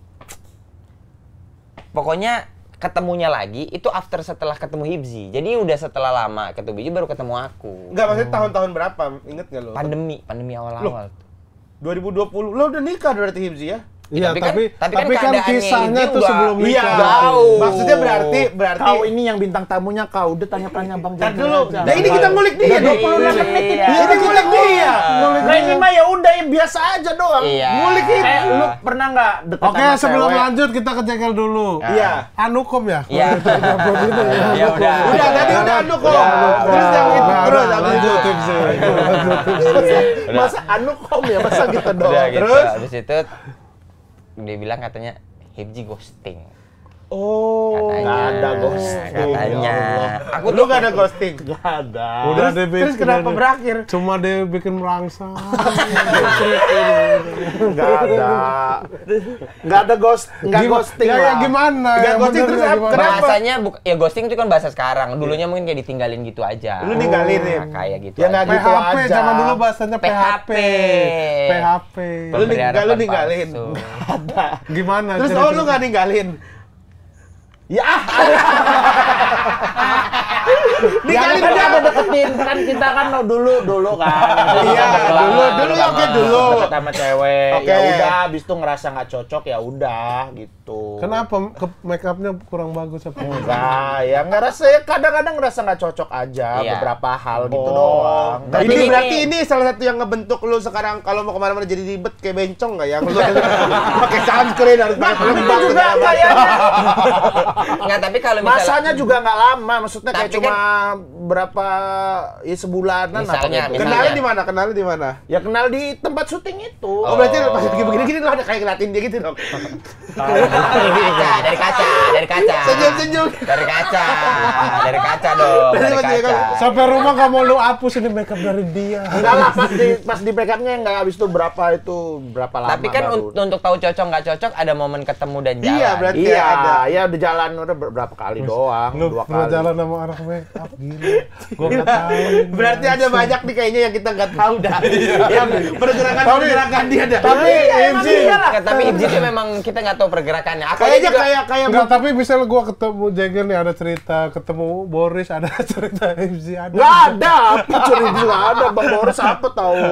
Pokoknya ketemunya lagi itu setelah ketemu Hibzi. Jadi udah setelah lama ketemu Hibzi baru ketemu aku. Enggak, maksudnya tahun-tahun berapa? Ingat nggak lu? Pandemi awal-awal. 2020. Lu udah nikah berarti Hibzi ya? Iya, tapi kan keadaannya kisahnya ini tuh udah- sebelum Iya, nikah. jauh. maksudnya berarti Kau ini yang bintang tamunya kau, udah tanya-tanya Bang Ntar Jajang dulu. aja. Nah ini kita ngulik dia. Udah 26 menit. Iya. Iya, kita ngulik dia. Nah ini dia. mah ya udah yang biasa aja doang. Iya. Ngulik ini. Lu pernah nggak deket Oke, sama sebelum cewek? lanjut kita ke Jekyll dulu. Iya. Anukom ya? Iya. Ya udah. Udah tadi udah anu kok. Udah. Terus yang itu Nah, terus nah, habis itu. lanjutin sih. Lanjutin sih. Masa anukom ya, masa kita Udah doang. gitu. Terus? Habis itu dia bilang katanya Hibji ghosting. Oh, Katanya. nggak ada ghosting, Katanya. ya Allah. Aku Lu nggak ada ghosting. Gak ada. Udah Terus- dia bikin terus kenapa ini. berakhir? Cuma dia bikin merangsang. Nggak ada. Nggak ada ghosting Ya, lah. ya gimana? Nggak Yang ghosting bener terus ya apa? gimana? Kenapa? Bahasanya ya ghosting itu kan bahasa sekarang. Dulunya mungkin kayak ditinggalin gitu aja. Lu ninggalin ya? Nah, kayak gitu. Ya, nggak aja. gitu PHP, aja. zaman dulu bahasanya PHP. PHP. Lu Pemberi harapan ninggalin? palsu. Gimana? Terus Cerita- lu nggak ninggalin? Ya, Ninggalin kan dia. ada deketin kan kita kan dulu kan. Iya, dulu oke dulu. Deket sama cewek. Oke. Ya udah, habis itu ngerasa nggak cocok ya udah gitu. Kenapa make upnya kurang bagus apa? Enggak, ya ngerasa ya kadang-kadang ngerasa nggak cocok aja Iya. beberapa hal gitu doang. Tapi Ini ini- berarti ini salah satu yang ngebentuk lu sekarang kalau mau kemana-mana jadi ribet kayak bencong nggak ya? Lu pakai sunscreen harus pakai pelembab juga segala macam. kayaknya. Enggak, tapi kalau misalnya Masanya juga nggak lama, maksudnya kayak Tapi cuma berapa ya sebulanan Misalnya, apa gitu. Kenalnya di mana? Kenalnya di mana? Ya kenal di tempat syuting itu. Oh, berarti pas lagi begini-gini lu ada kayak ngeliatin dia gitu dong. dari kaca. Senyum-senyum. Dari kaca dong, Berarti dari pas dia kaca. Sampai rumah nggak mau lu hapus ini make up dari dia. Enggak lah, pas di backupnya nggak habis itu berapa lama. Tapi kan baru. untuk tahu cocok nggak cocok ada momen ketemu dan jalan. Iya, berarti Iya, ada. ya udah jalan udah berapa kali doang, Lu 2 pernah kali. jalan sama anak make up gila. Gua nggak tahu. ini. Berarti ada banyak nih kayaknya yang kita nggak tahu dah. Yang pergerakan dia dah. Tapi emang Ibzi, iyalah. Tapi Ibzi itu memang kita nggak tahu pergerakannya. Aku Kayaknya juga- kayak enggak, tapi misalnya gua ketemu Jekyll nih ada cerita, ketemu Boris ada cerita Ibzi ada. Nggak ada, apa cerita nggak ada. Bang Boris apa tahu?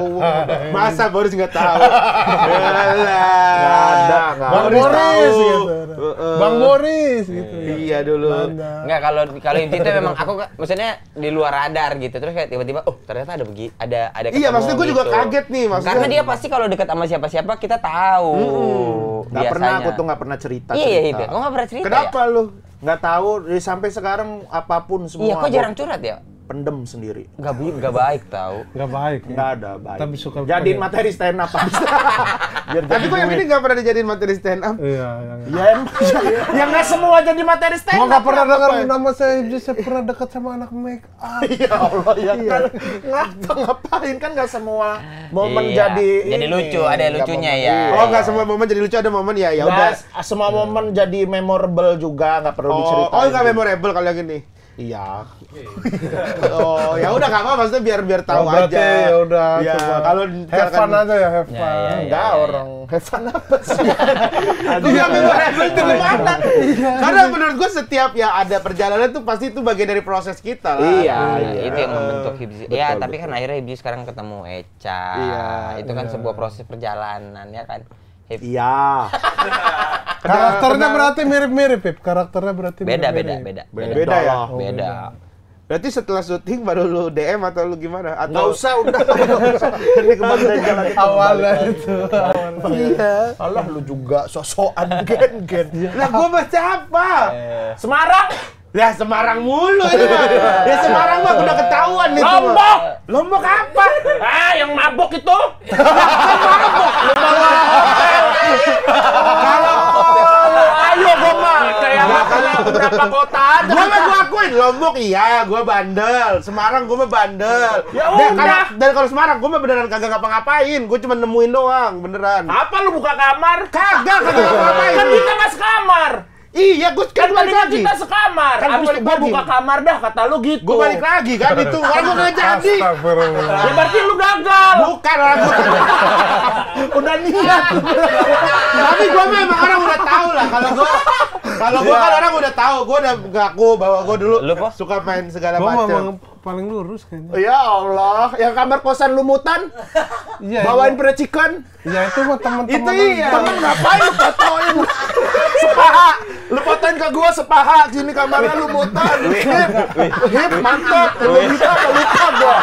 masa Boris nggak tahu. Yalah. Nggak ada, nggak Bang Boris Boris tahu. gitu. Bang Boris gitu. Iya dulu. Enggak, kalau Ibzi itu memang aku maksudnya di luar radar gitu. Terus kayak tiba-tiba oh ternyata ada ada Iya, ketemu maksudnya gue juga gitu. kaget nih, maksudnya. Karena dia pasti kalau dekat sama siapa-siapa kita tahu. Nggak pernah, biasanya. aku tuh nggak pernah cerita. Iya, itu. Kok nggak pernah cerita Kenapa ya? lu? Nggak tahu, sampai sekarang apapun semua. Iya, kok gua jarang curhat ya? pendem sendiri. Nggak baik tahu. Nggak baik. Nggak ada baik. Tapi suka Jadiin materi stand up habis. Biar Tapi jadi kok yang duit. ini nggak pernah dijadiin materi stand up? Iya, yang Ya emang ya nggak semua jadi materi stand Gua up. nggak pernah dengar Ngapain? nama saya Ibzi, saya pernah dekat sama anak make up. Ya Allah ya kan. Ngapain kan nggak semua momen Iya. jadi Jadi ini. lucu, ada Nggak lucunya momen- ya. Iya. Oh, nggak semua momen jadi lucu, ada momen ya ya udah. Nggak, semua momen jadi memorable juga, nggak perlu diceritain. Oh, nggak memorable kalau yang ini. Iya. Oh, ya udah nggak apa, maksudnya biar tahu Oh, berarti aja. ya udah Ya, coba. kalau have fun aja ya, have Ya, fun. ya, Enggak, orang have fun apa sih? Gue nggak memorable itu gimana? Karena menurut gue setiap ya ada perjalanan tuh pasti itu bagian dari proses kita lah. Iya, Nah, iya. itu yang membentuk Hibzi. Betul, Ya, tapi kan betul. akhirnya Hibzi sekarang ketemu Eca. Iya, Itu kan sebuah proses perjalanan ya kan. Iya. Karakternya berarti mirip-mirip, Pip. Karakternya berarti Beda mirip-mirip. Beda ya? lah. Beda. Berarti setelah syuting baru lu DM atau lu gimana? Nggak Atau usah, udah. Nggak usah. Ini kembali dari jalan itu. Awalnya itu. awalnya. Iya. Alah, lu juga sosokan gen-gen. Nah, gua baca apa? Semarang, Ya Semarang mulu ini mah. Ya Semarang mah udah ketahuan nih. Lombok. Lombok apa? Ah, yang mabok itu. Kalau Ayo gua mah kayak berapa kota aja. gua akuin Lombok iya, gua bandel. Semarang gua mah bandel. Ya Dan udah. kalau Semarang gua mah beneran kagak ngapa-ngapain. Gua cuma nemuin doang, beneran. Apa lu buka kamar? Kagak ngapa-ngapain. Kan kita nggak sekamar. Iya, gua Kan balik tadinya lagi. kita sekamar. Kan gua Abis balik itu gua lagi. buka kamar dah, kata lu gitu. Gua balik lagi kan itu. Orang gua nggak jadi. Astagfirullah. Ya berarti lu gagal. Bukan orang gua. Udah niat. Tapi gua mah emang orang udah tahu lah kalau gua kan orang udah tahu, gua udah ngaku bahwa gua dulu Lu, Po? suka main segala Gua macam. memang paling lurus kayaknya. Ya Allah, yang kamar kosan lumutan, Iya. bawain fried chicken. Ya itu mah teman-teman. Itu iya. Temen ngapain lu fotoin? Sepaha. Lu fotoin ke gua sepaha. Sini kamarnya lumutan. Hip, mantap. Lu bisa lupa gua.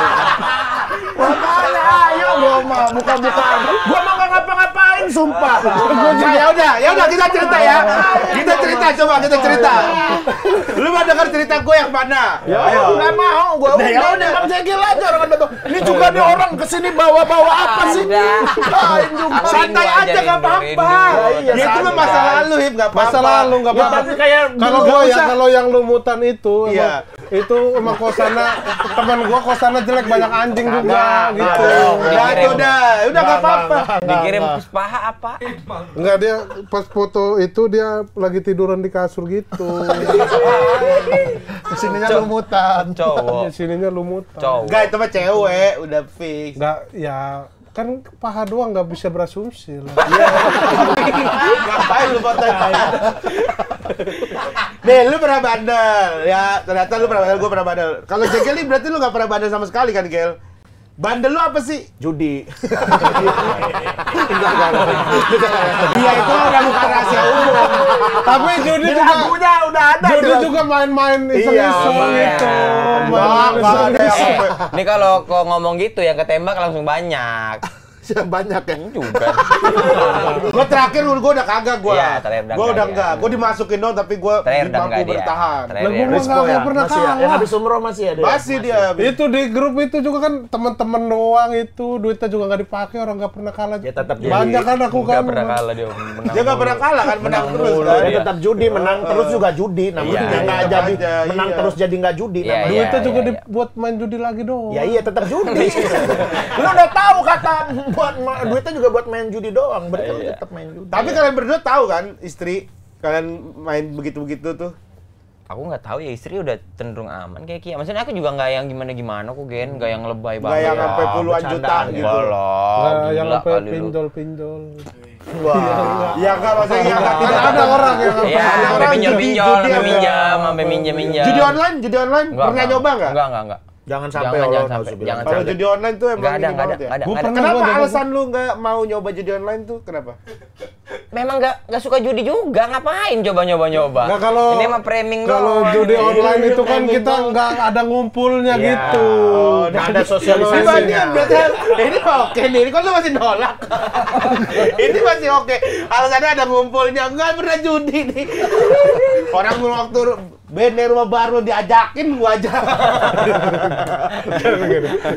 Makanya ayo gua mah buka-bukaan. Gua mah nggak ngapa-ngapain, sumpah. Ya udah kita cerita ya. Kita cerita, coba kita cerita. Lu mau denger cerita gue yang mana? Ayo. Nggak mau gua. Udah Bang Jegel aja orang betul. Ini juga nih orang kesini bawa-bawa apa sih? Lain juga. Santai aja nggak apa-apa. Iya, Ya itu mah masa lalu, Hip, nggak apa-apa. Masa lalu nggak Ya apa-apa. tapi kayak Kalau dulu gua nggak ya usah. kalau yang lumutan itu Iya. itu emang kosannya teman gua kosannya jelek banyak anjing juga gitu. Udah nggak apa-apa. Dikirim paha apa? Enggak, dia pas foto itu dia lagi tiduran di kasur gitu. Kesininya lumutan. Cowok. Sininya lumutan. Cowok. Enggak, itu mah cewek, udah fix. Enggak, ya kan paha doang nggak bisa berasumsi lah. Ngapain lu fotoin? Nih, lu pernah bandel. Ya, ternyata lu pernah bandel, gue pernah bandel. Kalau Jegel ini berarti lu nggak pernah bandel sama sekali kan, Gel? Bandel lu apa sih? Judi. Iya, itu udah bukan rahasia umum. Tapi judi Di juga lagunya udah ada. judi di lagu. juga main-main iseng-iseng Iya, gitu. Enggak ada yang sampai. Ini kalau kok ngomong gitu yang ketembak langsung banyak. Banyak ya. Juga. Gue terakhir gue udah kagak gue. Iya, terakhir udah Gue enggak udah dia. enggak. Gue dimasukin dong tapi gue Terakhir udah mampu enggak dia. bertahan. Terakhir Lah dia. gua nggak pernah Masih ya. Yang kalah. habis umroh masih ada. Masih dia. Itu di grup itu juga kan teman-teman doang itu duitnya juga nggak dipakai orang nggak pernah kalah. Ya, tetap jadi. Banyak kan aku kan. Nggak pernah kalah dia. Menang Dia nggak mulu. pernah kalah kan, menang terus mulu kan. Dia tetap judi, menang terus juga judi. Namanya Iya, nggak iya, jadi aja, menang iya. terus jadi nggak judi. Iya, namanya. Duitnya juga iya. dibuat main judi lagi doang. Ya iya tetap judi. Lu udah tahu kata buat duitnya juga buat main judi doang. Berarti lu tetap main judi. Tapi kalian berdua tahu kan istri kalian main begitu-begitu tuh. Aku nggak tahu ya, istri udah cenderung aman kayak Kia. Maksudnya aku juga nggak yang gimana-gimana kok, Gen. Nggak yang lebay banget. Nggak yang sampai puluhan bercandaan juta gitu. gitu. Enggak lah, Nggak, yang gila sampai kali lu. pinjol-pinjol. Wah. Ya enggak maksudnya yang nggak tidak Ada orang yang Iya, Ada sampai orang pinjol-pinjol, judi sampai apa? minjam, sampai minjam-minjam. Judi online pernah nyoba nggak? Enggak. Jangan sampai Jangan Allah sampai. nauzubillah. Jangan Kalau sampai. judi online tuh emang Nggak ada, ini nggak ada, banget ya. nggak ada. Gua Nggak ada. pernah Kenapa gua nyoba. alasan lu nggak mau nyoba judi online tuh? Kenapa? Memang nggak suka judi juga, ngapain coba nyoba-nyoba? Nggak, kalau Ini mah framing kalau doang. judi online itu kan kita nggak ada ngumpulnya Iya. gitu. Nggak ada sosialisasi. Dibanding berarti ini mah oke nih. Ini kok lu masih nolak? Ini masih oke. Alasannya ada ngumpulnya. Enggak pernah judi nih. Orang waktu band rumah baru diajakin gua aja.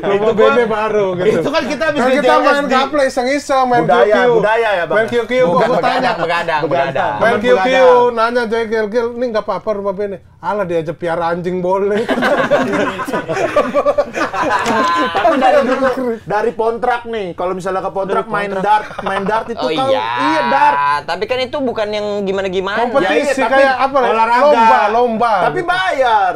Rumah band baru gitu. Itu kan kita habis Kan di kita main JLS di- gaple iseng-iseng, main Budaya, QQ. budaya ya, Bang. Main QQ, Bukan gua tanya. begadang. Main Temen QQ, begadang. nanya Jegel, Gel, ini nggak apa-apa rumah band. Alah diajak piara anjing boleh. Tapi dari dulu dari kontrak nih. Kalau misalnya ke kontrak main dart itu Oh kan iya, dart. tapi kan itu bukan yang gimana-gimana. Kompetisi tapi kayak apa? olahraga. Lomba. Tapi bayar.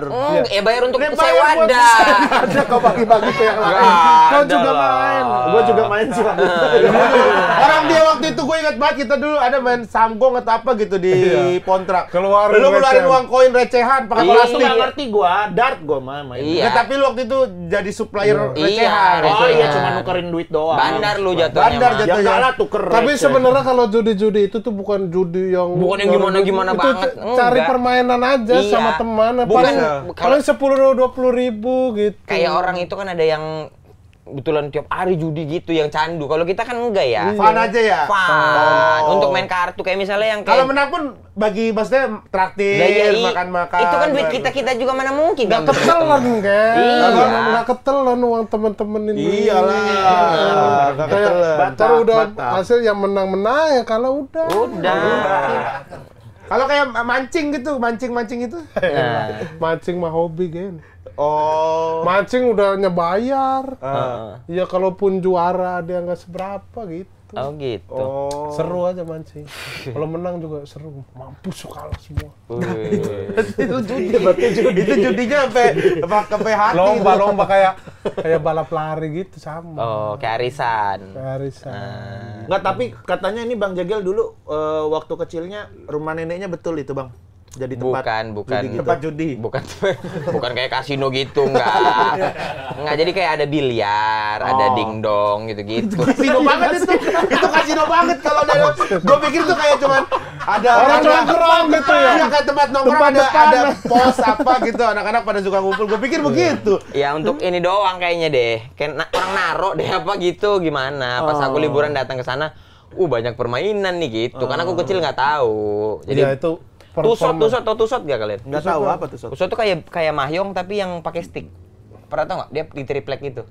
Bayar untuk Bayar sewa buat dah. Ada kau bagi-bagi ke yang lain. Nggak Kau ada juga lah. main. Gua juga main sih waktu itu. Orang dia waktu itu gue ingat banget kita dulu ada main samgong atau apa gitu di kontrak. Keluarin Lu ngeluarin recehan. uang koin recehan pakai Iya. Itu plastik. nggak ngerti gua, dart gua main. Iya. Nggak, tapi lu waktu itu jadi supplier Iya, recehan. Oh iya, Recehan. cuma nukerin duit doang. Bandar lu jatuhnya. Bandar mah. jatuh. Ya enggak lah tuker. Tapi receh. sebenarnya kalau judi-judi itu tuh bukan judi yang Bukan yang gimana-gimana itu banget. cari Enggak. permainan aja Iya. sama teman. Bukan, Paling 10-20 ribu gitu. Kayak orang itu kan ada yang betulan tiap hari judi gitu yang candu. Kalau kita kan enggak ya. Fun aja ya. Fun. Oh. Untuk main kartu kayak misalnya yang Kalau kayak menang pun bagi maksudnya traktir, Lah, iya, makan-makan. Itu kan duit kita juga mana mungkin Nggak kan. ketelan kan? Iya. Nggak ketelan uang temen-temen ini. Iyalah. Nggak Kayak ketelan. ntar udah Batak. hasil yang menang ya kalau udah. Udah. Kalau kayak mancing gitu, mancing itu. Nah. Mancing mah hobi kan. Oh. Mancing udah nyebayar. Heeh. Ya kalaupun juara ada yang nggak seberapa gitu. Oh gitu. Oh. Seru aja mancing. Kalau menang juga seru. Mampus kalah semua. Itu judi berarti judi. Itu judinya sampai hati. Lomba-lomba kayak balap lari gitu sama. Oh, kayak arisan. Arisan. Enggak, tapi katanya ini Bang Jegel dulu waktu kecilnya rumah neneknya betul itu, Bang. Jadi tempat bukan judi gitu. Tempat judi. Bukan kayak kasino gitu, enggak. Enggak, jadi kayak ada biliar, ada dingdong gitu-gitu. Kasino banget itu. Itu kasino banget kalau gue pikir tuh kayak cuman ada Orang nongkrong gitu ya. Iya, kayak tempat nongkrong ada pos apa gitu, anak-anak pada suka ngumpul. Gue pikir begitu. Ya untuk ini doang kayaknya deh. Kayak orang naro deh apa gitu gimana. Pas aku liburan datang ke sana, banyak permainan nih gitu. Karena aku kecil nggak tahu. Jadi Ya itu Tusot gak kalian? Nggak tahu apa tuh. Tusot tuh kayak mahjong tapi yang pakai stick. Pernah tau nggak? Dia di triplek gitu.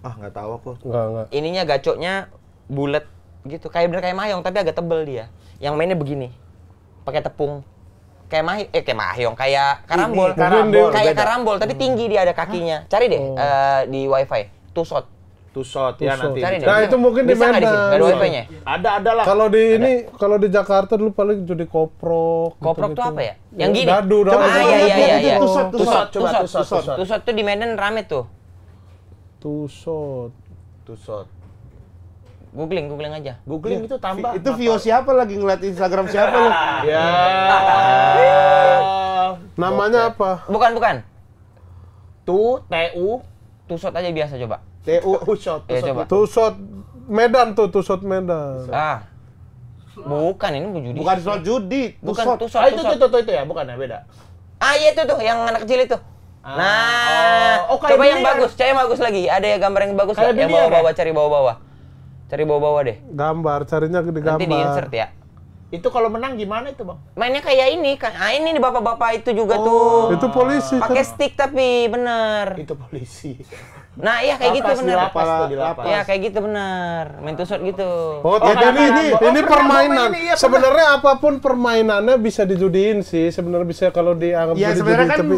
Ah, nggak tahu aku. Enggak. Ininya gacoknya bulat gitu. Bener kayak mahjong tapi agak tebel dia. Yang mainnya begini. Pakai tepung. Kayak mahjong, kayak karambol. Kayak karambol tapi tinggi dia ada kakinya. Cari deh di wifi. Tusot ya nanti. Cari deh. Nah, itu mungkin di Bisa nggak di sini? Nggak ada Medan. wifi-nya? Ada lah. Kalau di Jakarta dulu paling judi koprok. Koprok tuh apa ya? Yang gini? Dadu. Iya. Tusot. Tusot tuh di Medan rame tuh. Tusot. Googling aja. Googling itu tambah. Itu Vio siapa lagi ngeliat Instagram siapa lu? Ya. Namanya apa? Bukan. TU. Tusot aja biasa coba. Tusot. Ya coba. Tusot Medan. Bukan, ini judi. Bukan slot judi, Bukan tusot. tusot. Itu ya, bukan ya, beda. Iya itu tuh yang anak kecil itu. Nah, kayak coba yang biliar. bagus lagi. Ada ya gambar yang bagus Kayak nggak? Yang biliar bawah-bawah, cari bawah-bawah. Cari bawah-bawah deh. Gambar, carinya di gambar. Nanti di insert ya. Itu kalau menang gimana itu, Bang? Mainnya kayak ini kan. Ini nih bapak-bapak itu juga tuh. Itu polisi. Pakai stick tapi bener. Itu polisi. Nah, iya kayak gitu bener. Di lapas. Iya kayak gitu bener. Main tusot gitu. Ini permainan. Sebenarnya apapun permainannya bisa dijudiin sih. Sebenarnya bisa kalau dianggap Ya jadi sebenarnya judi, kan tapi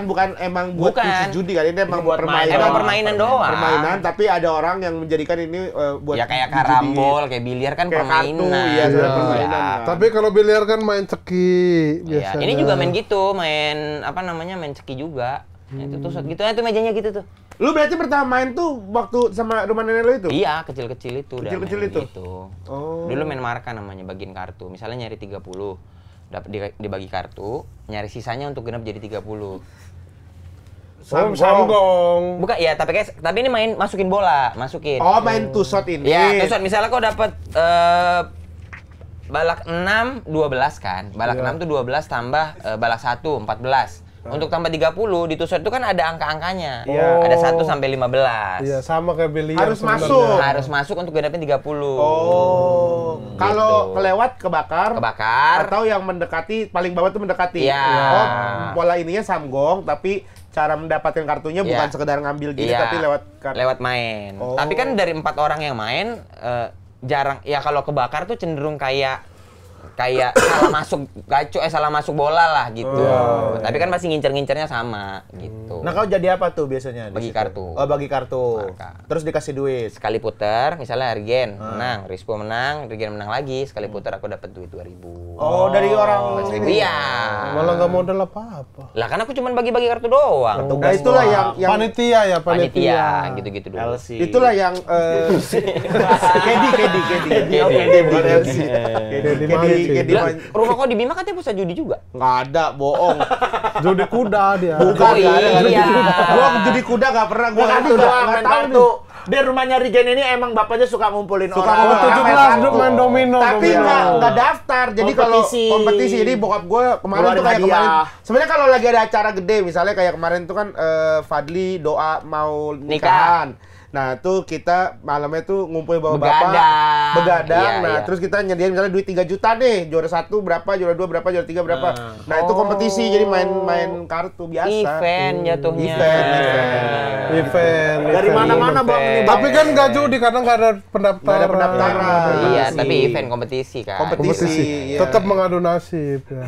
bukan emang buat Bukan. khusus judi kan, ini emang buat permainan. Emang permainan doang. Permainan, tapi ada orang yang menjadikan ini buat Ya kayak dijudiin. karambol, kayak biliar kan Kayak kartu, permainan. iya, sebenarnya permainan kan. tapi kalau biliar kan main ceki Iya, biasanya. ini juga main gitu, main main ceki juga. Itu tusot gitu, itu mejanya gitu tuh. Lu berarti pertama main tuh waktu sama rumah nenek lu itu? Iya, kecil-kecil itu udah Kecil-kecil main itu? gitu. Oh. Dulu main marka namanya, bagiin kartu. Misalnya nyari 30, dibagi kartu, nyari sisanya untuk genap jadi 30. Samgong. Bukan, ya tapi ini main masukin bola, masukin. Oh, main tusot ini. Ya, tusot misalnya kau dapat balak 6 12 kan. Balak 6 tuh 12 tambah balak 1 14. Untuk tambah 30 di tusot itu kan ada angka-angkanya. Iya. Ada 1 sampai 15. Iya, sama kayak biliar. Harus sebenarnya. masuk. Harus masuk untuk genapin 30. Oh. Kalau Gitu. kelewat kebakar. Kebakar. Atau yang mendekati paling bawah tuh mendekati. Iya. Oh, pola ininya samgong tapi cara mendapatkan kartunya bukan Iya. sekedar ngambil gini Iya, tapi lewat kartu. lewat main. Oh. Tapi kan dari 4 orang yang main jarang ya, kalau kebakar tuh cenderung kayak salah masuk bola lah gitu. Tapi kan masih ngincer-ngincernya sama gitu. Nah, kau jadi apa tuh biasanya? di Bagi situ? kartu. Oh, bagi kartu. Marka. Terus dikasih duit. Sekali puter, misalnya Regen menang, Rispo menang, Regen menang lagi, sekali puter aku dapat duit 2000. Oh, dari orang Seribu, iya. Malah nggak modal apa-apa. Lah kan aku cuma bagi-bagi kartu doang. Nah, itulah yang Panitia ya, Panitia gitu-gitu dulu. LC. itulah yang Kedi bukan LC. Kedi Lah, rumah kau di Bima katanya pusat judi juga? nggak ada, bohong. Judi kuda dia. Bukan, Oh, nggak ada. iya. Gua judi kuda nggak pernah. Gua Bukan nggak itu doang, nggak main tahu kartu. nih. Di rumahnya Rigen ini emang bapaknya suka ngumpulin Suka orang. ngumpulin. 17 duduk main domino. Tapi domino. nggak daftar. Jadi kalau Kompetisi. kompetisi, jadi bokap gue kemarin Keluarin tuh kayak hadiah. kemarin. Sebenarnya kalau lagi ada acara gede, misalnya kayak kemarin tuh kan Fadli doa mau nikahan. Nah, tuh kita malamnya tuh ngumpul bawa bapak, begadang. Iya, Nah, iya. terus kita nyediain misalnya duit 3 juta nih. Juara 1 berapa, juara 2 berapa, juara 3 berapa. Nah, itu kompetisi. Jadi main kartu biasa. Event jatuhnya. Event. Dari mana-mana, Bang. Ini, Bang. Tapi kan nggak judi karena nggak ada pendaftaran. Nggak ada pendaftaran. Iya, Kompetisi. tapi event kompetisi kan. Kompetisi. Iya. Tetap mengadu nasib ya.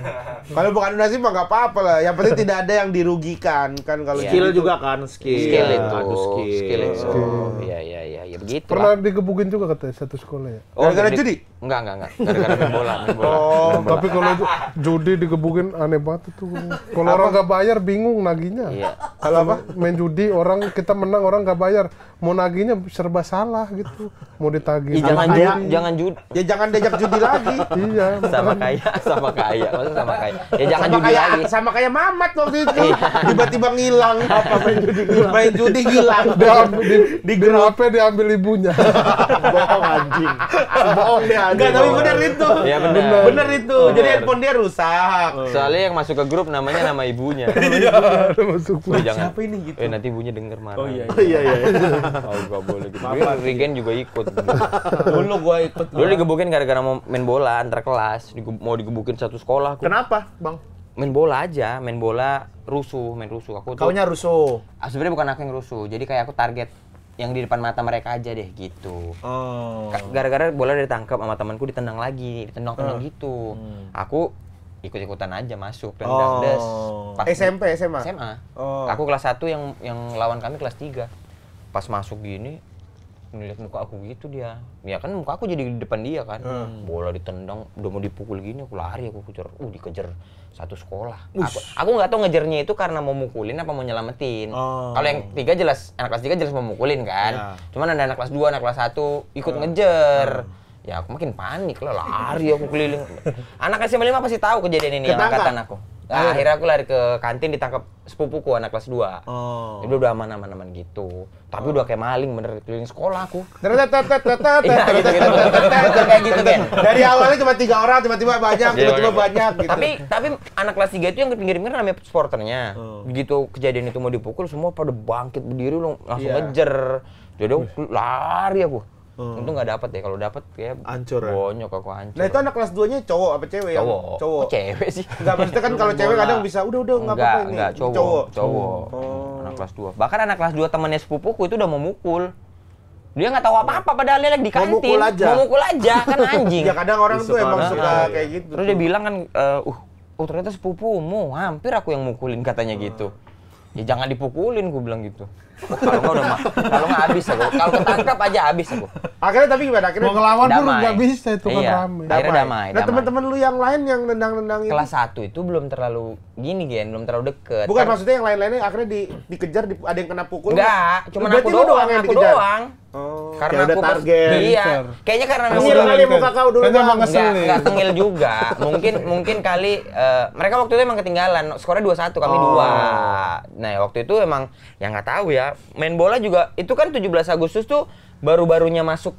Kalau bukan nasib mah nggak apa-apa lah. Yang penting tidak ada yang dirugikan kan kalau Iya. Skill gitu. juga kan, skill. Skill itu. Aduh, Skill itu. Iya. ya begitu Pernah lah. digebukin juga katanya satu sekolah ya? Gara-gara jadi- judi? Enggak. Gara-gara main bola. Tapi kalau judi digebukin aneh banget itu. Kalau orang nggak bayar bingung naginya. Iya. Kalau apa? Main judi orang kita menang orang nggak bayar, mau naginya serba salah gitu. Mau ditagih. Ih, jangan judi. Ya jangan diajak judi lagi. Iya. Sama kaya. Masa sama kaya? Ya jangan Sama judi kayak lagi. sama kayak Mamat waktu itu. Tiba-tiba ngilang. Apa main judi hilang. Di HP diambil ibunya. Bohong anjing. Bohong dia anjing. Enggak, tapi bener itu. Iya, bener. Bener itu. Jadi handphone dia rusak. Soalnya yang masuk ke grup namanya nama ibunya. Masuk. Jangan. Siapa ini gitu? Nanti ibunya denger marah. Oh iya. Iya. Oh, gak boleh gitu. Regen juga ikut. Dulu gua ikut. Dulu digebukin gara-gara mau main bola antar kelas. Mau digebukin satu sekolah. Kenapa, Bang? Main bola aja, main bola main rusuh. Aku tuh Kaunya rusuh. sebenarnya bukan aku yang rusuh. Jadi kayak aku target yang di depan mata mereka aja deh gitu. Oh. Gara-gara bola ditangkap sama temanku ditendang lagi, ditendang-tendang gitu. Aku ikut-ikutan aja masuk tendang des. Pas SMP, SMA? SMA. Oh. Aku kelas 1 yang lawan kami kelas 3. Pas masuk gini ngeliat muka aku gitu dia. Ya kan muka aku jadi di depan dia kan. Bola ditendang, udah mau dipukul gini aku lari, aku kejar. Dikejar satu sekolah. Aku nggak tahu ngejarnya itu karena mau mukulin apa mau nyelamatin. Oh. Kalau yang 3 jelas, anak kelas 3 jelas mau mukulin kan. Ya. Cuman ada anak kelas 2, anak kelas 1 ikut ngejar. Ya aku makin panik lah, lari aku keliling. Anak SMA 5 pasti tahu kejadian ini yang Ketangkap? angkatan aku. Nah, akhirnya aku lari ke kantin ditangkap sepupuku anak kelas 2. Oh. Jadi udah aman gitu. Tapi udah kayak maling bener keliling sekolah aku. Iya, Gitu. Kayak gitu kan. Dari awalnya cuma 3 orang, tiba-tiba banyak, tiba-tiba banyak gitu. Tapi anak kelas 3 itu yang ke pinggir-pinggir namanya supporternya. Begitu kejadian itu mau dipukul semua pada bangkit berdiri langsung Iya. ngejar. Jadi aku lari aku. Untung nggak dapet ya, kalau dapet kayak Hancur ya? bonyok aku hancur. Nah, itu anak kelas 2-nya cowok apa cewek yang Cowok. cowok? Kok cewek sih? Enggak, maksudnya kan kalau cewek kadang bisa udah enggak apa-apa ini. Enggak, cowok. Anak kelas 2. Bahkan anak kelas 2 temannya sepupuku itu udah mau mukul. Dia nggak tahu apa-apa padahal dia lagi di Mau kantin. mukul aja. Kan anjing. Ya kadang orang tuh emang sekolah. suka kayak gitu. Terus dia bilang kan, ternyata sepupumu, hampir aku yang mukulin katanya gitu. Ya jangan dipukulin, gue bilang gitu. Kalau nggak habis aku. Kalau ketangkap aja habis aku. Akhirnya tapi gimana? Akhirnya Mau ngelawan dulu Damai. nggak bisa itu kan Iya. rame. Akhirnya damai. Nah, teman-teman lu yang lain yang nendang-nendang itu. Kelas 1 itu belum terlalu gini Gen, belum terlalu deket. Bukan maksudnya yang lain-lainnya akhirnya dikejar, ada yang kena pukul. Enggak, cuma Berarti aku lu doang, yang aku dikejar? doang. Oh, Karena kayak aku udah target. Iya. Kayaknya karena memang Tengil kali muka kau dulu, Kayaknya Bang. emang ngeselin. Enggak tengil juga. Mungkin kali mereka waktu itu emang ketinggalan. Skornya 2-1, kami 2. Nah, waktu itu emang yang nggak tahu ya. Main bola juga itu kan 17 Agustus tuh baru-barunya masuk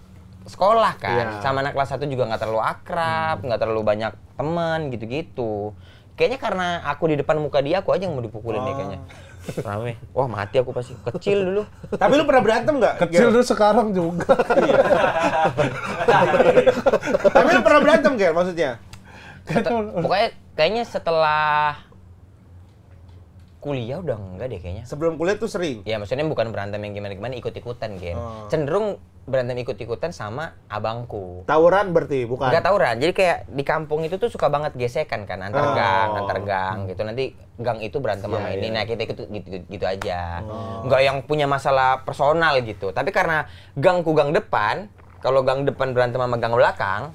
sekolah kan. Iya. Sama anak kelas 1 juga nggak terlalu akrab, nggak terlalu banyak teman gitu-gitu. Kayaknya karena aku di depan muka dia, aku aja yang mau dipukulin deh kayaknya. Rame. Wah, mati aku pasti. Kecil dulu. Tapi lu pernah berantem nggak? Kecil dulu sekarang juga. Tapi lu pernah berantem Gel maksudnya? Pokoknya kayaknya setelah kuliah udah enggak deh kayaknya. Sebelum kuliah tuh sering. Ya maksudnya bukan berantem yang gimana-gimana, ikut-ikutan Gen. Cenderung berantem ikut-ikutan sama abangku. Tawuran berarti bukan? Enggak tawuran, jadi kayak di kampung itu tuh suka banget gesekan kan antar gang gitu. Nanti gang itu berantem sama ini, nah kita ikut gitu aja. Enggak yang punya masalah personal gitu. Tapi karena gangku gang depan, kalau gang depan berantem sama gang belakang,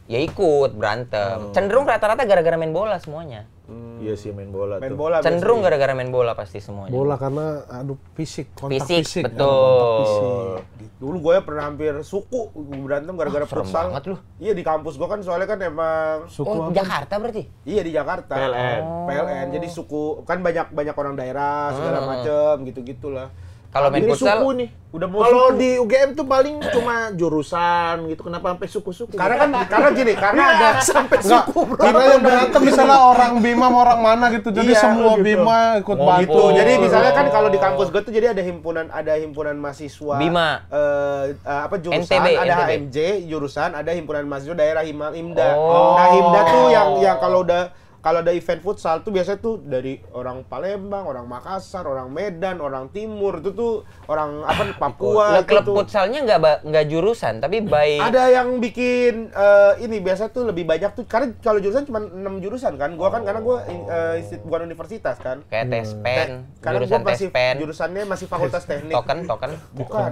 ya ikut berantem. Cenderung rata-rata gara-gara main bola semuanya. Iya sih main bola. Main bola. Cenderung gara-gara main bola pasti semuanya. Bola karena fisik, kontak Fisik, fisik. betul. Kontak fisik. Dulu gue pernah hampir suku berantem gara-gara Serem futsal. banget lu. Iya di kampus gue kan soalnya kan emang Suku Oh, apa? Jakarta berarti? iya di Jakarta. PLN. Jadi suku kan banyak orang daerah segala macem gitu-gitulah. Kalau main Ini futsal, suku nih. Udah mau Kalau suku. di UGM tuh paling cuma jurusan gitu. Kenapa sampai suku-suku? Karena gini, karena ada sampai Enggak, karena yang berantem misalnya orang Bima sama orang mana gitu. Jadi Iya, semua gitu. Bima ikut Oh, bantu. gitu. Jadi misalnya kan kalau di kampus gue tuh jadi ada himpunan mahasiswa Bima. apa jurusan NTB, ada NTB. HMJ jurusan ada himpunan mahasiswa daerah Himda. Oh. Nah, Himda tuh yang kalau ada event futsal tuh biasanya tuh dari orang Palembang, orang Makassar, orang Medan, orang Timur itu tuh orang apa Papua Lah, klub gitu. futsalnya nggak jurusan, tapi by Ada yang bikin ini biasa tuh lebih banyak tuh karena kalau jurusan cuma 6 jurusan kan. Gua kan karena gua bukan universitas kan. kayak tespen, Karena jurusan gua masih tespen, jurusannya masih fakultas teknik. token. Bukan.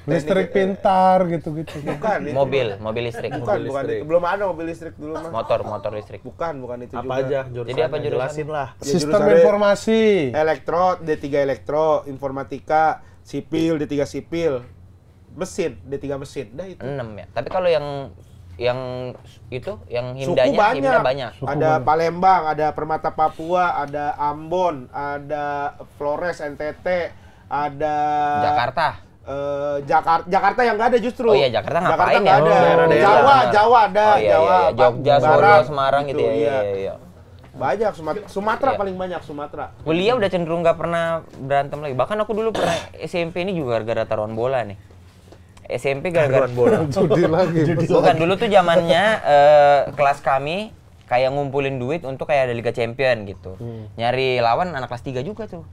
Listrik pintar gitu-gitu. Bukan itu. Mobil listrik. Bukan itu. Belum ada mobil listrik dulu mah. Motor listrik. Bukan itu Apa juga. aja jurusan? Jadi apa jurusan? Jelasin lah. Ya, Sistem jurusannya informasi. Elektro, D3 elektro, informatika, sipil, D3 sipil, mesin, D3 mesin. Dah itu. 6 ya. Tapi kalau yang itu yang Suku himdanya banyak. Ada Palembang, ada Permata Papua, ada Ambon, ada Flores NTT, ada Jakarta. Jakarta yang nggak ada justru. Oh iya, Jakarta ngapain nggak ya? ada. Daerah-daerah. Jawa ada, Oh iya, Jawa, iya. Jogja, Solo, Barat, Semarang gitu ya. Iya. Banyak Sumatera Iya. paling banyak Sumatera. Kuliah udah cenderung nggak pernah berantem lagi. Bahkan aku dulu pernah SMP ini juga gara-gara taruhan bola nih. SMP gara-gara bola. Judi lagi. Bukan, dulu tuh zamannya kelas kami kayak ngumpulin duit untuk kayak ada Liga Champion gitu. Nyari lawan anak kelas 3 juga tuh.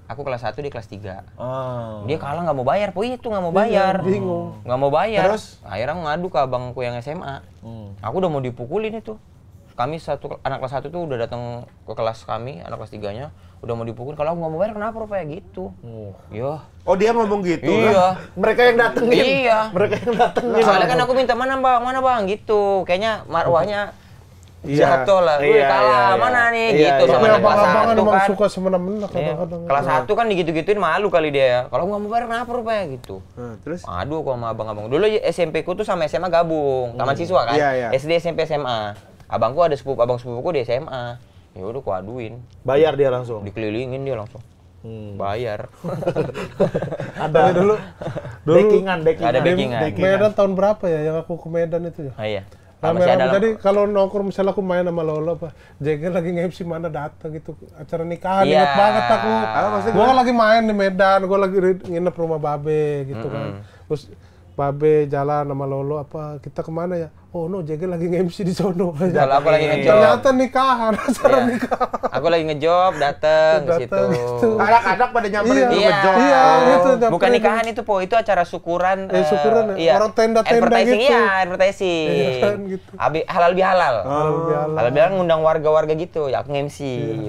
Aku kelas 1, dia kelas 3. Oh. Dia kalah nggak mau bayar, itu nggak mau bayar. bingung. Nggak mau bayar. Terus? Akhirnya aku ngadu ke abangku yang SMA. Aku udah mau dipukulin itu. Kami anak kelas 1 tuh udah datang ke kelas kami, anak kelas 3-nya udah mau dipukulin. Kalau aku nggak mau bayar kenapa rupanya gitu? Iya. Oh dia ngomong gitu. Iya. Mereka yang datengin. Iya. Mereka yang datengin. Soalnya kan aku minta mana bang gitu. Kayaknya marwahnya Iya. jatuh lah. Wih, Iya, kalah iya, mana iya. nih Iya, gitu iya. sama Tapi anak kelas abang-abangan 1 emang kan. suka semena-mena Iya. kadang-kadang. Kelas 1 kan digitu-gituin malu kali dia ya. Kalau nggak mau bayar kenapa rupanya gitu. Terus? Aduh, aku sama abang-abang. Dulu SMP ku tuh sama SMA gabung, taman siswa kan. Iya, iya. SD, SMP, SMA. Abangku ada abang sepupuku di SMA. Ya udah ku aduin. Bayar dia langsung. Dikelilingin dia langsung. Bayar. Ada dulu backingan. Ada backingan. Medan tahun berapa ya yang aku ke Medan itu ya? Ah, iya. Masih ada Rame-rame. dalam- Jadi kalau nongkrong misalnya aku main sama Lolo apa, Jegel lagi nge-MC mana datang gitu acara nikahan, Iya. inget banget aku. maksudnya Gua kan lagi main di Medan, gua lagi nginep rumah Babe gitu kan. Terus Babe jalan sama Lolo apa kita kemana ya? Oh no, Jegel lagi nge-MC di sono. Kalau aku lagi ngejob. Ternyata nikahan, acara Iya. nikahan. Aku lagi ngejob, dateng ke situ. Dateng gitu. Anak-anak pada nyamperin lu Iya. ngejok. Iya, gitu. Bukan nyamperin. nikahan itu, Po. Itu acara syukuran. Syukuran ya? Iya. Orang tenda-tenda Advertising, gitu. Iya, advertising. Iya kan, gitu. Halal bihalal. Bihalal. Halal bihalal ngundang warga-warga gitu. Ya, aku nge-MC.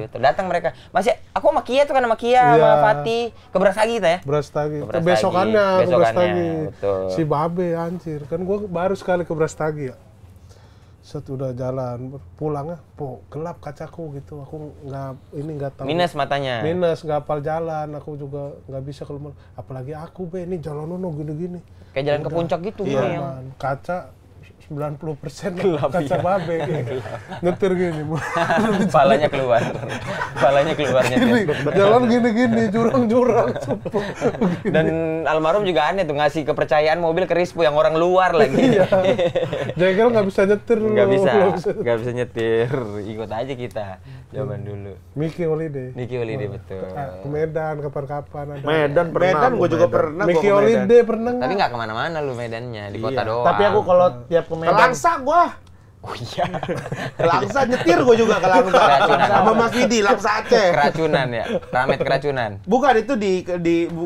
Gitu. Datang mereka. Masih, aku sama Kia tuh kan sama Kia, sama Iya. Fatih. Ke Brastagi kita ya. Brastagi. Ke Brastagi. Besokannya ke Besokannya, Brastagi. betul. Si Babe anjir. Kan gua baru sekali ke Brastagi ya. Set udah jalan pulang gelap kacaku gitu. Aku nggak tahu. Minus matanya. Minus nggak hafal jalan. Aku juga nggak bisa keluar. Apalagi aku ini jalan gini-gini. Kayak jalan ke puncak gitu. Iya. yang Kaca 90% kaca Babe gitu. Nyetir gini. palanya keluar. Palanya keluar nyetir. Jalan gini-gini, jurang-jurang. sumpah. Dan almarhum juga aneh tuh ngasih kepercayaan mobil ke Rispo yang orang luar lagi. Jengkel nggak bisa nyetir. Nggak bisa, Nggak bisa. nggak bisa nyetir. Ikut aja kita zaman dulu. Mickey Holiday. Niki Holiday betul. Ke Medan kapan-kapan ada. Medan pernah. Medan aku gue juga Medan. pernah. Mickey gua ke Medan. Holiday pernah Tapi nggak? nggak kemana-mana lu Medannya, di kota doang. Tapi aku kalau tiap ke Ke Medan Langsa gua. Oh iya. Ke Langsa nyetir gua juga ke Langsa. Keracunan. Sama Mas Widi, Langsa Aceh. Keracunan ya, ramet keracunan. Bukan itu di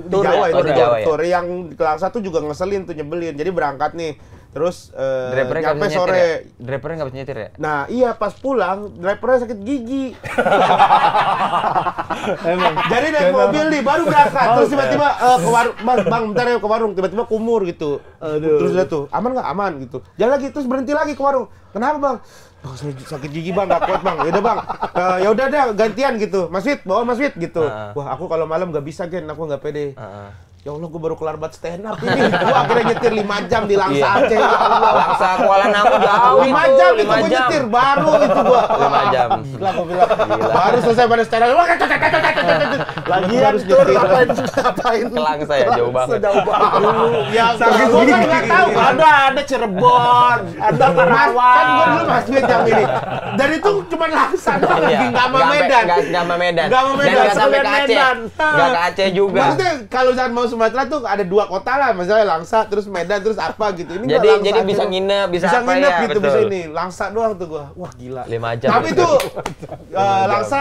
Tur Jawa ya? itu Oh, di Jawa ya? tur yang ke Langsa tuh juga ngeselin tuh nyebelin. Jadi berangkat nih, terus Drivernya nggak nyampe bisa nyetir sore. ya? Drivernya nggak bisa nyetir ya? Nah iya pas pulang drivernya sakit gigi. Jadi naik mobil nih baru berangkat terus tiba-tiba ke warung, bang bentar ya ke warung, tiba-tiba kumur gitu. Terus dia tuh aman nggak aman gitu. Jalan lagi terus berhenti lagi ke warung. Kenapa bang? "Bang, saya sakit gigi bang, nggak kuat bang. Yaudah bang, ya udah deh gantian gitu. Mas Wid, bawa Mas Wid gitu. Wah aku kalau malam nggak bisa Gen, aku nggak pede. Ya Allah, gue baru kelar buat stand up ini. Gue akhirnya nyetir 5 jam di Langsa Aceh. Ya Allah. Langsa Kuala Namu jauh 5 itu, jam itu 5 gue jam. nyetir, baru itu gue. 5 jam. Gila gue bilang. Baru selesai pada stand up. lagian harus tuh nyetir. ngapain Ke Langsa ya, jauh banget. jauh banget. Ya gue kan nggak tahu. Ada Cirebon, ada Mas, Karawang. kan gue dulu Mas Wid yang ini. Dan itu cuma Langsa doang Iya. lagi, nggak sama Medan. Nggak sama Medan. Nggak sama Dan Medan, nggak sampai ke sekalian Aceh. Medan. Nggak ke Aceh juga. Maksudnya kalau saat mau Sumatera tuh ada 2 kota lah, misalnya Langsa, terus Medan, terus apa gitu. Ini nggak Jadi- Langsa jadi aja bisa doang. nginep, bisa apa nginep ya, gitu, betul. bisa ini. Langsa doang tuh gua. Wah gila. 5 jam. Tapi tuh Langsa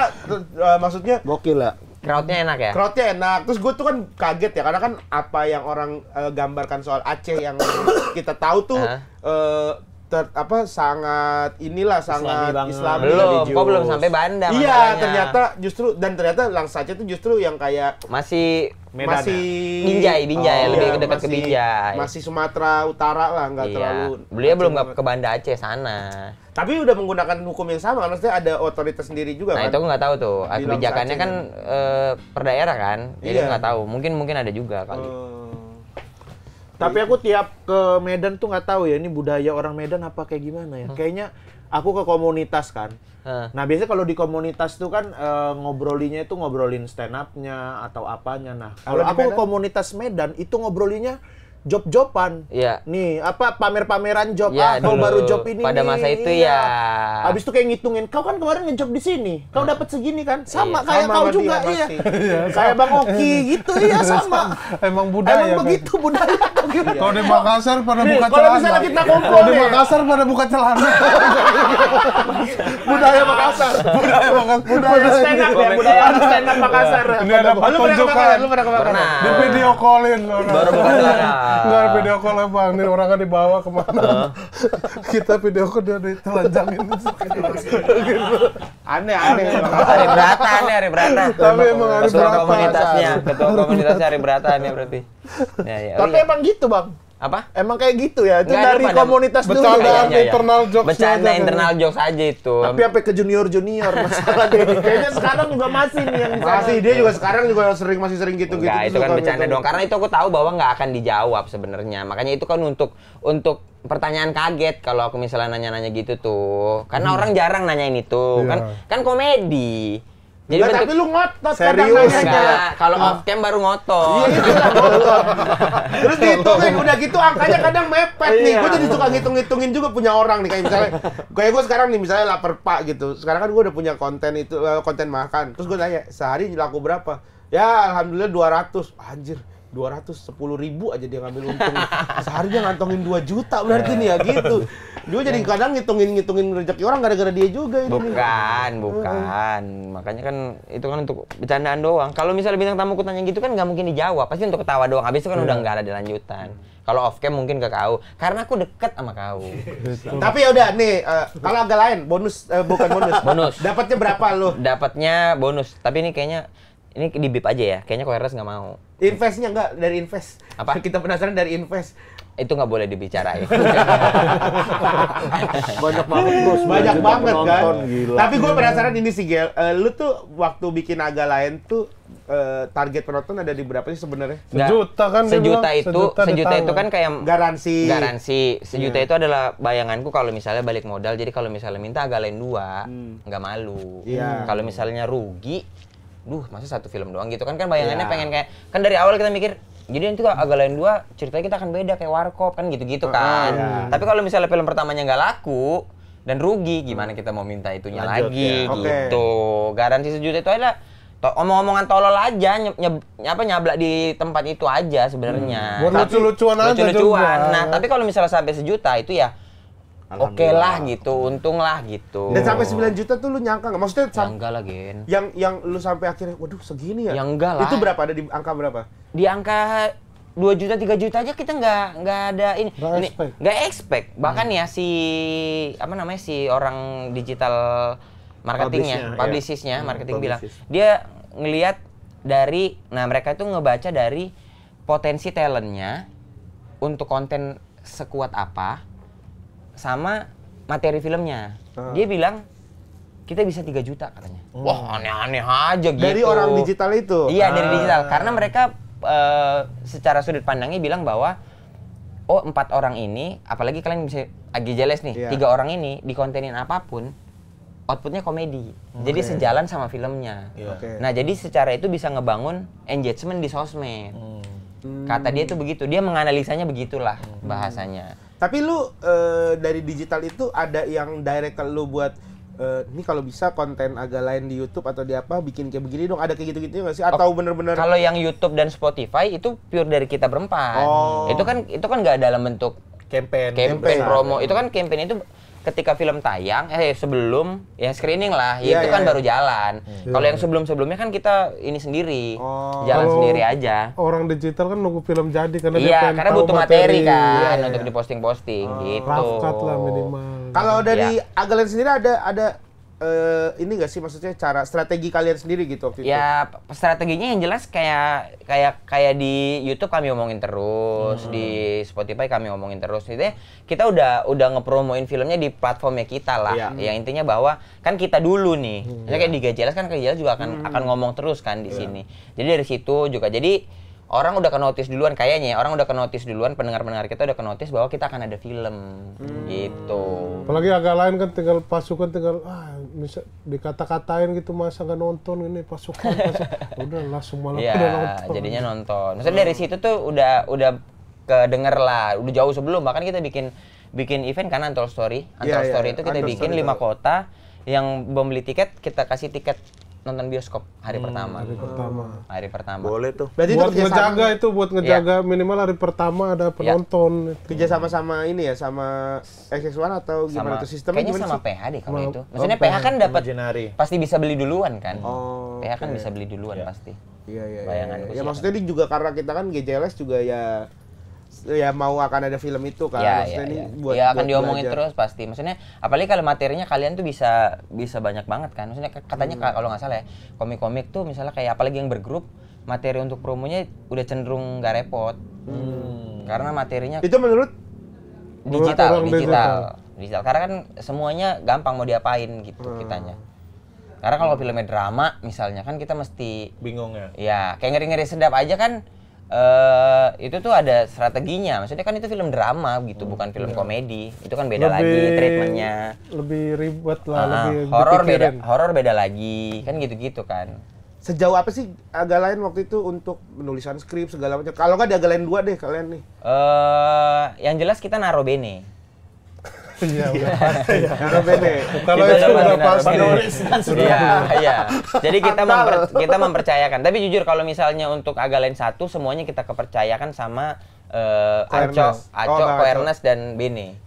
maksudnya Gokil ya. crowd-nya enak ya? crowd-nya enak. Terus gue tuh kan kaget ya, karena kan apa yang orang gambarkan soal Aceh yang kita tahu tuh Hah? sangat inilah sangat banget. Islami. Belum, religius. kok belum sampai Banda Iya, masalahnya. ternyata Langsace itu justru yang kayak Masih Medan masih Binjai, lebih iya, dekat ke masih- Binjai. Masih Sumatera Utara lah, nggak Iya. terlalu. Beliau belum banget. ke Banda Aceh sana. Tapi udah menggunakan hukum yang sama, kan? Maksudnya ada otoritas sendiri juga Nah kan? itu aku nggak tahu tuh. Di Kebijakannya Langsace, kan per daerah kan. Jadi Iya. aku nggak tahu. Mungkin ada juga kali. Tapi aku tiap ke Medan tuh nggak tahu ya ini budaya orang Medan apa kayak gimana ya. Kayaknya aku ke komunitas kan. Hah. Nah biasanya kalau di komunitas tuh kan ngobrolinya itu ngobrolin stand up-nya atau apanya. Nah kalau Kalau di aku ke Medan? komunitas Medan itu ngobrolinya job-joban. Iya. Nih apa pamer-pameran job. Iya, Kau dulu. baru job ini Pada nih, masa itu iya. ya. Habis itu kayak ngitungin, kau kan kemarin ngejob di sini, kau dapat segini kan? Sama Iya. kayak Sama kau sama juga, dia iya. pasti. Kayak Bang Oki gitu, iya sama. Emang budaya. Emang kan? begitu budaya. Kalau di Makassar pada Nih, buka kalau celana. misalnya kita kumpul Kalau di nih. Makassar pada buka celana. Budaya Makassar. budaya Makassar. Budaya stand up ya, budaya stand up Makassar. Ini ada Lu pernah ke pertunjukan. Makassar? Lu pernah ke Makassar? Pernah. Di video callin orang. Baru buka celana. Enggak video call bang, ini orang kan dibawa kemana? Kita video call dia ditelanjangin. Aneh. Hari Beratan ya, Hari Beratan. Tapi emang Hari Ketua Beratan. komunitasnya, ketua komunitasnya Hari Beratan ya berarti. Ya, ya. Tapi emang gitu, Bang. Apa? Emang kayak gitu ya. Itu Nggak, dari lu pada komunitas dulu. bercandaan ya. Kayaknya, ya. internal jokes Bercanda aja, internal jokes aja itu. Tapi sampai ke junior masalah deh. Kayaknya sekarang juga masih nih yang di sana. Masih dia juga sekarang juga masih sering gitu-gitu. Enggak, itu kan suka bercanda gitu. doang. Karena itu aku tahu bahwa nggak akan dijawab sebenarnya. Makanya itu kan untuk pertanyaan kaget kalau aku misalnya nanya-nanya gitu tuh. Karena orang jarang nanyain itu. Iya. Kan komedi. Jadi Enggak, bentuk tapi lu ngotot Serius, kadang nanyanya. enggak. Kalau off cam baru ngotot. Iya itulah ngotot. Terus dihitungin, udah gitu angkanya kadang mepet nih. Iya. Gue jadi suka ngitung-ngitungin juga punya orang nih. Kayak misalnya, kayak gue sekarang nih misalnya lapar pak gitu. Sekarang kan gue udah punya konten itu, konten makan. Terus gue tanya, sehari laku berapa? Ya alhamdulillah 200. Anjir. 210.000 aja dia ngambil untung. Sehari dia ngantongin 2 juta berarti nih ya gitu. Dia jadi kadang ngitungin rezeki orang gara-gara dia juga ini. Bukan. Makanya kan itu kan untuk bercandaan doang. Kalau misalnya bintang tamu tanya gitu kan nggak mungkin dijawab. Pasti untuk ketawa doang. Habis itu kan udah nggak ada lanjutan. Kalau off cam mungkin ke kau. Karena aku deket sama kau. Tapi ya udah nih, kalau agak lain bonus bukan bonus. Bonus. Dapatnya berapa lu? Dapatnya bonus. Tapi ini kayaknya ini di bip aja ya. Kayaknya Koeres nggak mau. Investnya enggak dari invest. Apa? Kita penasaran dari invest. Itu nggak boleh dibicarain. Banyak banget, Bos. Banyak banget kan. penonton, gila. Tapi gue penasaran ini sih Gel, lu tuh waktu bikin agak lain tuh target penonton ada di berapa sih sebenarnya? Nggak. Sejuta kan dia Sejuta bilang, itu sejuta di sejuta itu tangan. kan kayak Garansi. Sejuta itu adalah bayanganku kalau misalnya balik modal. Jadi kalau misalnya minta agak lain 2, nggak malu. Iya. Kalau misalnya rugi, masa satu film doang gitu kan bayangannya Iya. pengen kayak kan dari awal kita mikir jadi nanti agak lain 2 ceritanya kita akan beda kayak Warkop kan gitu-gitu kan. iya. Tapi kalau misalnya film pertamanya nggak laku dan rugi, gimana kita mau minta itunya Lanjut, lagi ya. Oke. gitu. Garansi sejuta itu adalah omong-omongan tolol aja, nyablak di tempat itu aja sebenarnya. Buat Tapi- lucu-lucuan aja lucu-lucuan. juga. Nah, tapi kalau misalnya sampai sejuta itu ya oke lah gitu, untung lah gitu. Dan sampai 9 juta tuh lu nyangka nggak? Maksudnya Ya enggak lah, Gen. yang lu sampai akhirnya, waduh segini ya? Ya enggak lah. Itu berapa? Ada di angka berapa? Di angka 2 juta, 3 juta aja kita nggak ada ini. Nggak Ini expect. nggak expect. Bahkan ya si orang digital marketingnya, Publishnya, publicistnya, iya. marketing bilang Publicist. dia ngelihat dari, nah mereka itu ngebaca dari potensi talentnya untuk konten sekuat apa sama materi filmnya. Dia bilang kita bisa 3 juta katanya. Wah, aneh-aneh aja gitu. Dari orang digital itu? Iya, dari digital. Karena mereka secara sudut pandangnya bilang bahwa 4 orang ini, apalagi kalian bisa Agi Jeles nih, Iya. 3 orang ini dikontenin apapun, outputnya komedi. Jadi sejalan sama filmnya. Oke. Nah, jadi secara itu bisa ngebangun engagement di sosmed. Kata dia tuh begitu. Dia menganalisanya begitulah bahasanya. Tapi lu dari digital itu ada yang direct ke lu buat ini kalau bisa konten agak lain di YouTube atau di apa bikin kayak begini dong, ada kayak gitu-gitu nggak sih? Atau bener-bener Kalau yang YouTube dan Spotify itu pure dari kita berempat. Oh. Itu kan nggak dalam bentuk Campaign. campaign promo. Itu kan campaign itu ketika film tayang, sebelum ya screening lah, Iya, itu kan iya. baru jalan. Kalau yang sebelum-sebelumnya kan kita ini sendiri, Oh. jalan Kalau sendiri aja. Orang digital kan nunggu film jadi karena dia Iya, pengen karena tahu butuh materi kan Iya, iya, untuk iya. diposting-posting gitu. Rough cut lah minimal. Kalau dari Ya. Agalen sendiri ada ini nggak sih maksudnya cara strategi kalian sendiri gitu waktu itu? Ya strateginya yang jelas kayak di YouTube kami omongin terus, di Spotify kami omongin terus. Jadi kita udah ngepromoin filmnya di platformnya kita lah. Iya. Yang intinya bahwa kan kita dulu nih. Misalnya kayak di Gajelas kan Gajelas juga akan ngomong terus kan di sini. Jadi dari situ juga jadi orang udah ke-notice duluan kayaknya ya. Orang udah ke-notice duluan, pendengar-pendengar kita udah ke-notice bahwa kita akan ada film gitu. Apalagi agak lain kan tinggal pasukan bisa dikata-katain gitu masa nggak nonton ini pasukan. Udah langsung malah Iya, pada nonton. jadinya nonton. Maksudnya dari situ tuh udah kedenger lah, udah jauh sebelum bahkan kita bikin event kan Untold Story. Untold Iya, Story iya. itu kita Untold bikin Story 5 tahu. kota yang belum beli tiket, kita kasih tiket nonton bioskop hari pertama. Hari pertama. Hari pertama. Boleh tuh. Berarti Buat itu ngejaga itu, buat ngejaga minimal hari pertama ada penonton. kerja sama ini ya sama XX1 atau gimana tuh sistemnya kayaknya gimana sama sih? PH deh kalau Sama- itu. Maksudnya PH kan dapat Imaginary. pasti bisa beli duluan kan. Oh, PH kan oke. bisa beli duluan pasti. Iya iya. Bayanganku Ya sih maksudnya ini juga karena kita kan GJLS juga ya mau akan ada film itu kan. Ya, Maksudnya ini ya. buat Ya akan buat diomongin belajar. terus pasti. Maksudnya apalagi kalau materinya kalian tuh bisa banyak banget kan. Maksudnya katanya kalau nggak salah ya, komik-komik tuh misalnya kayak apalagi yang bergrup, materi untuk promonya udah cenderung nggak repot. Karena materinya Itu menurut digital. orang digital. Karena kan semuanya gampang mau diapain gitu kitanya. Karena kalau filmnya drama misalnya kan kita mesti Bingung ya. ya kayak ngeri-ngeri sedap aja kan itu tuh ada strateginya. Maksudnya kan itu film drama gitu, bukan film komedi. Itu kan beda lagi treatmentnya. Lebih ribet lah, Ah, lebih dipikirin. horor beda lagi. Kan gitu-gitu kan. sejauh apa sih agak lain waktu itu untuk penulisan skrip segala macam? Kalau nggak di agak lain 2 deh kalian nih. Yang jelas kita naro bene. Iya, udah pasti. Karena beda. Kalau Kita itu udah udah pasti pasti. Iya, iya. Jadi kita mempercayakan. Tapi jujur kalau misalnya untuk Agalen 1 semuanya kita kepercayakan sama Aco, Awareness. Oh, nggak Awareness dan Bene.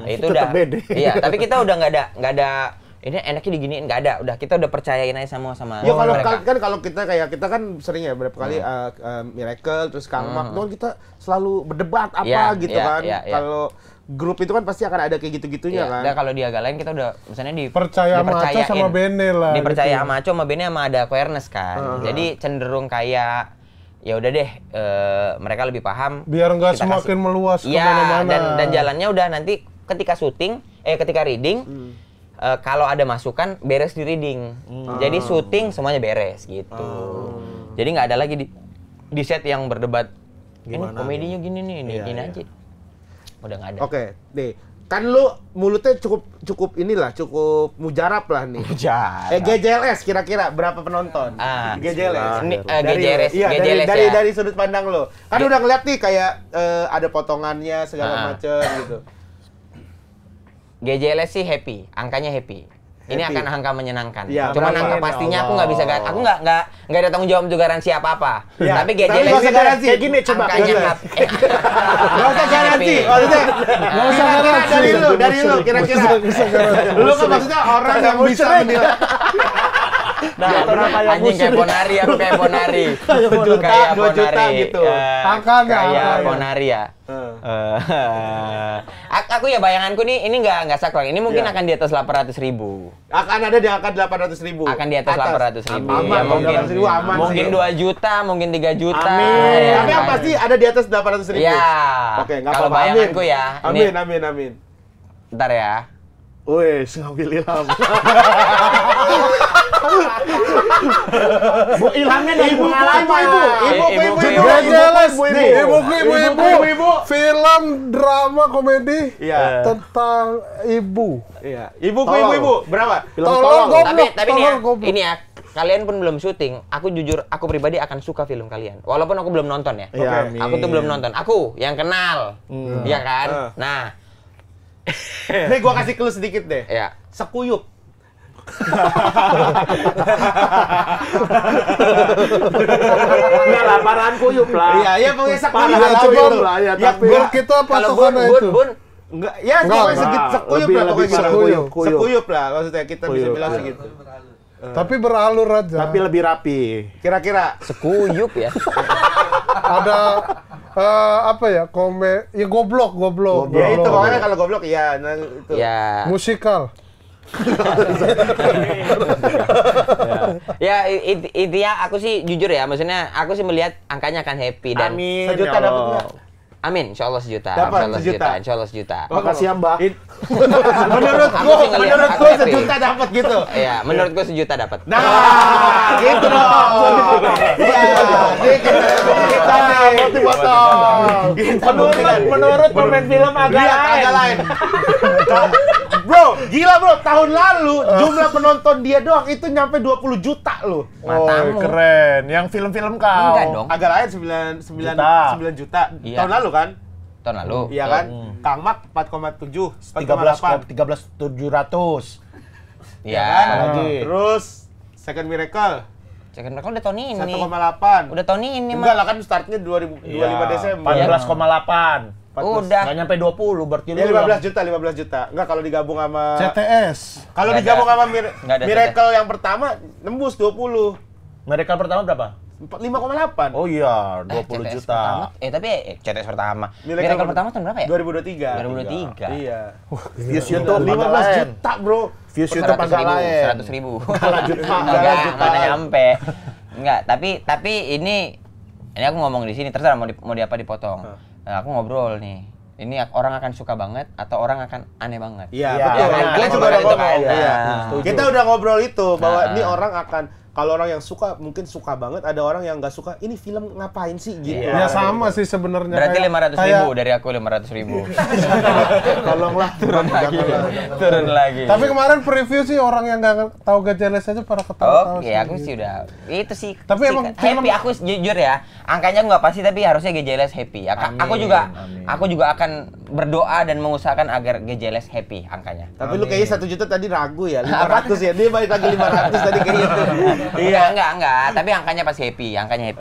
Itu Tetep udah. Bene. Iya, tapi kita udah nggak ada ini enaknya diginiin, nggak ada. Udah kita udah percayain aja sama Ya kalau mereka. kan kalau kita kan sering ya berapa kali Miracle terus Kang Mak itu kan kita selalu berdebat apa Iya, gitu iya, kan. iya, iya. Kalau grup itu kan pasti akan ada kayak gitu-gitunya Iya, kan. udah kalau di Agalen kita udah misalnya Percaya sama Aco sama Bene lah, Dipercaya gitu. sama Aco sama Bene sama ada awareness kan. Jadi cenderung kayak ya udah deh mereka lebih paham. Biar nggak Kita semakin kasih. meluas Iya, kemana-mana. dan jalannya udah nanti ketika syuting, ketika reading, kalau ada masukan beres di reading. Jadi syuting semuanya beres gitu. Jadi nggak ada lagi di set yang berdebat. Ini komedinya gini nih, gini aja. Udah nggak ada. Oke, nih. Kan lu mulutnya cukup mujarab lah nih. Mujarab. GJLS kira-kira berapa penonton? GJLS. Ini GJLS, Iya, GJLS dari ya. dari sudut pandang lo. Kan udah ngeliat nih kayak ada potongannya segala macem gitu. GJLS sih happy, angkanya happy. Ini Happy. akan angka menyenangkan. Ya, Cuman berapa? angka pastinya aku nggak bisa aku nggak ada tanggung jawab untuk garansi apa-apa. Ya, Tapi tapi GJLS nggak usah garansi. Kayak gini coba. angkanya Gak usah garansi. happy. Maksudnya, Nggak usah kira-kira garansi. dari lu kira-kira. Lu kan maksudnya orang yang bisa menilai. Nah, berapa yang Anjing kayak Ponari, aku kayak Ponari. Kayak 2 juta Ponari. gitu. Angkanya, Kayak angkanya. Ponari ya. Aku ya bayanganku nih ini nggak saklek. Ini mungkin akan di atas 800.000. Akan ada di angka 800.000. Akan di atas 800.000. Aman, Ya, mungkin 800.000 aman mungkin sih. 2 juta, mungkin 3 juta. Amin. ya Tapi yang kan? pasti ada di atas 800.000. Iya. Oke, nggak Kalau apa-apa. bayanganku ya. Amin, Ini, amin, amin. ntar ya. Wih, ngambil ilham. Bu, ilhamnya dari pengalaman. Ibu. GJLS, Ibu. ibu-ibu, film drama komedi Iya. tentang ibu. Iya. Ibu. Berapa? Tolong goblok. Tapi nih ya, tolong goblok. ini ya. Kalian pun belum syuting. Aku jujur, aku pribadi akan suka film kalian. Walaupun aku belum nonton ya. Iya, Oke. amin. Aku tuh belum nonton. Aku yang kenal. Iya kan? Nah, Nih gua kasih clue sedikit deh. ya. Sekuyup. Enggak laparan kuyup lah. Iya, pokoknya sekuyup. Parah, coba kuyup lah ya, Ya, tapi Biar kita Kalau patokannya itu. Bun, Enggak, ya Enggak, pokoknya sekuyup lebih- lah lebih pokoknya gitu. sekuyup. Sekuyup lah maksudnya kita bisa Sekuyup. bilang segitu. Tapi beralur aja. Tapi lebih rapi. Kira-kira Sekuyup ya. Ada apa ya? Ya goblok. ya itu pokoknya kalau goblok ya nah, itu. Ya. Musikal. Ya intinya aku sih jujur ya, maksudnya aku sih melihat angkanya akan happy dan Amin. Sejuta ya dapat Allah. nggak? amin, insya Allah sejuta. Dapat Insya Allah sejuta. Insya Allah sejuta. Makasih ya, Mbak. Menurut Aku gua sih ngelihat menurut aku gua happy. sejuta dapat gitu. Iya, menurut gue sejuta dapat. Nah, gitu dong. Iya, kita nih Potong. Menurut pemain film agak lain. Bro, gila bro, tahun lalu jumlah penonton dia doang itu nyampe 20 juta loh. Matamu. Keren. Yang film-film kau. Enggak dong. Agak lain 9 juta. Iya. Tahun lalu kan? Tahun lalu. Iya kan? Kang Mak 4,7, 4,8. 13.700. Iya. Lagi. Terus Second Miracle Second Miracle udah tahun ini. 1,8. Udah tahun ini, Enggak Mak. lah kan startnya 25 Desember. 14,8. Udah. Nggak nyampe 20 berarti Ya lu 15 juta. Enggak kalau digabung sama CTS. kalau Nggak digabung ada. sama Nggak ada Miracle yang pertama nembus 20. Mereka pertama berapa? 5,8. Oh iya, 20 CTS juta. pertama. Tapi CTS pertama. Miracle Miracle pertama tahun berapa ya? 2023. 2023. Iya. Views YouTube 15 juta, Bro. Views YouTube agak lain. 100.000. juta. Enggak nyampe. Enggak, tapi ini aku ngomong di sini terserah mau di apa dipotong. Nah, aku ngobrol nih. Ini orang akan suka banget atau orang akan aneh banget. Iya, Iya, betul. kan? Gue Kalian juga udah ngobrol itu ngomong. kan? Iya. Nah, setuju. Kita udah ngobrol itu bahwa Nah. ini orang akan kalau orang yang suka mungkin suka banget, ada orang yang nggak suka. Ini film ngapain sih gitu. Iya. Ya sama sih sebenarnya. Berarti kayak- 500.000 dari aku 500.000. Tolonglah turun lagi. Turun lagi. Tapi kemarin preview sih orang yang nggak tahu Gajeles aja pada ketawa-tawa. Oke, aku sih udah itu sih. Tapi sih, emang happy. film- Aku jujur ya, angkanya nggak pasti tapi harusnya GJLS happy. Aku juga akan berdoa dan mengusahakan agar GJLS happy angkanya. Tapi lu kayaknya 1 juta tadi ragu ya, 500 ya. Dia balik lagi 500 tadi kayaknya tuh. Enggak, tapi angkanya pasti happy, angkanya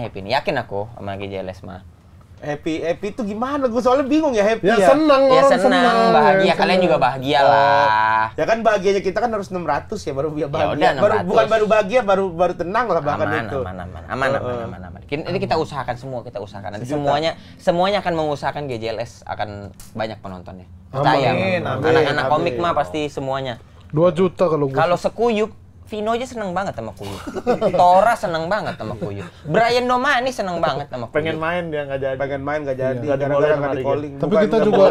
happy. Yakin aku sama GJLS mah. Happy itu gimana? Gue soalnya bingung ya happy Ya ya. senang Ya orang senang, bahagia, kalian juga bahagia lah. Ya kan bahagianya kita kan harus 600 ya baru bahagia. udah, Baru 600. bukan baru bahagia, baru tenang lah bahkan itu. Aman. Ini kita usahakan semua, Nanti semuanya akan mengusahakan GJLS akan banyak penontonnya. Percaya. Amin, Anak-anak amin. komik mah pasti semuanya. 2 juta kalau gue. Kalau sekuyup, Vino aja seneng banget sama Kuyup. Tora seneng banget sama Kuyup. Brian Domani seneng banget sama Kuyup. Pengen main dia nggak jadi. Pengen main gak jadi, Nggak gara-gara dibolehin nggak sama di calling. Tapi kita juga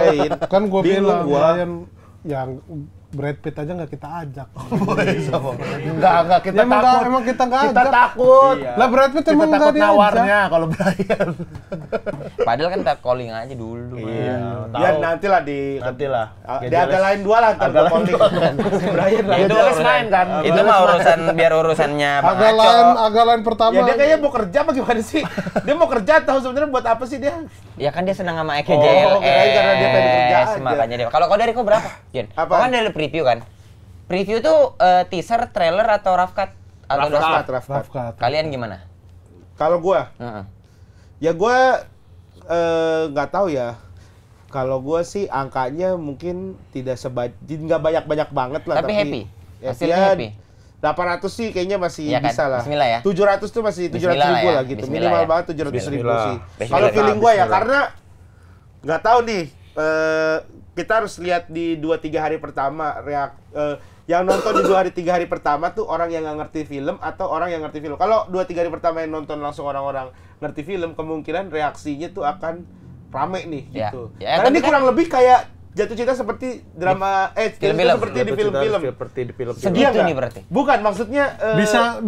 kan gue Bingung bilang gua. Brian yang Brad Pitt aja nggak kita ajak. Enggak kita Ya, emang takut. emang kita nggak Kita ajak. takut. Iya. Lah Brad Pitt Kita emang nggak takut diajak. nawarnya kalau Brian. Padahal kan kita calling aja dulu. Iya. Ya nantilah di Nantilah. di agak lain dua lah ntar Agak lain calling. Brian lah. Itu Jelas main kan. Itu mah biar urusannya Bang Agak lain pertama. Ya dia kayaknya mau kerja apa gimana sih? Dia mau kerja tahu sebenarnya buat apa sih dia? Ya kan dia senang sama Eke Oh, JLS. kirain karena dia pengen kerja aja. Makanya dia. Kalau kau dari kau berapa, Jen? Apa? Kau kan dari preview kan? Preview tuh teaser, trailer atau rough cut? Atau Rough udah cut. Rafkat. Kalian gimana? Kalau gua, Heeh. ya gua nggak tahu ya. Kalau gua sih angkanya mungkin nggak banyak banget lah. Tapi happy? Ya, Hasilnya ya, happy? 800 sih kayaknya masih Iya kan? bisa lah. Bismillah ya. 700 tuh masih 700 Bismillah ribu lah ya. lah gitu. Bismillah Minimal ya. banget 700 ribu Bismillah. sih. Bismillah. Kalau feeling gua ya Bismillah. karena nggak tahu nih. Kita harus lihat di 2-3 hari pertama yang nonton di 2-3 hari pertama tuh orang yang nggak ngerti film atau orang yang ngerti film. Kalau 2-3 hari pertama yang nonton langsung orang-orang ngerti film, kemungkinan reaksinya tuh akan rame nih Ya. gitu. Ya, Karena tapi ini kan- kurang lebih kayak Jatuh Cinta seperti drama Film-film. seperti di film-film. Seperti di film-film. Segitu Iya nggak? nih berarti? Bukan, maksudnya bisa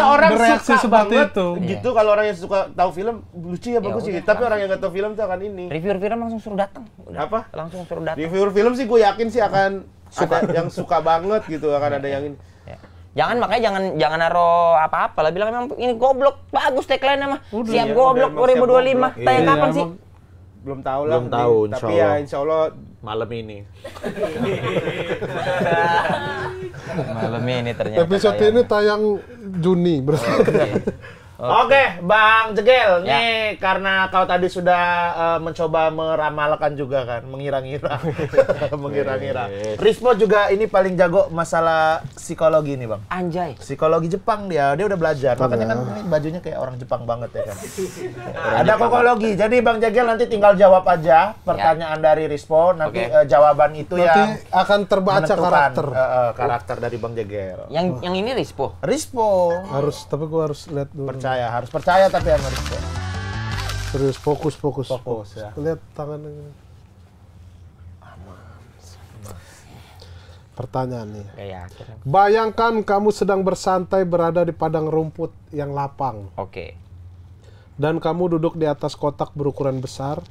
orang bereaksi suka seperti banget itu. gitu kalau orang yang suka tahu film lucu ya bagus udah, sih. Tapi orang yang nggak tahu film tuh akan ini. Reviewer film langsung suruh datang. Udah. Apa? Langsung suruh datang. Reviewer film sih gue yakin sih akan ada yang suka banget gitu, akan ada yang ini. Ya. Jangan naruh apa-apa lah, bilang emang ini goblok, bagus tagline-nya mah. Siap iya, goblok udah emang siap 2025. goblok. Tayang Iya, kapan sih? emang. Belum tahu lah. Belum tahu, mungkin. insya Tapi ya Allah. insya Allah Malam ini. Malam ini ternyata. Episode ini tayang Juni berarti. Oke, Bang Jegel, Ya. nih karena kau tadi sudah mencoba meramalkan juga kan, mengira-ngira. Mengira-ngira. Rispo juga ini paling jago masalah psikologi nih, Bang. Anjay. Psikologi Jepang dia udah belajar. Makanya kan ini bajunya kayak orang Jepang banget ya kan. Ada kokologi. Jadi Bang Jegel nanti tinggal jawab aja pertanyaan dari Rispo, nanti Oke. jawaban itu Nanti yang akan terbaca menentukan, karakter. karakter dari Bang Jegel. Yang ini Rispo. Rispo. Tapi gua harus lihat dulu. Harus percaya tapi sama Rispo. Serius, fokus. Fokus ya. Lihat tangannya. Pertanyaan nih. Gak yakin. Bayangkan kamu sedang bersantai berada di padang rumput yang lapang. Oke. Dan kamu duduk di atas kotak berukuran besar.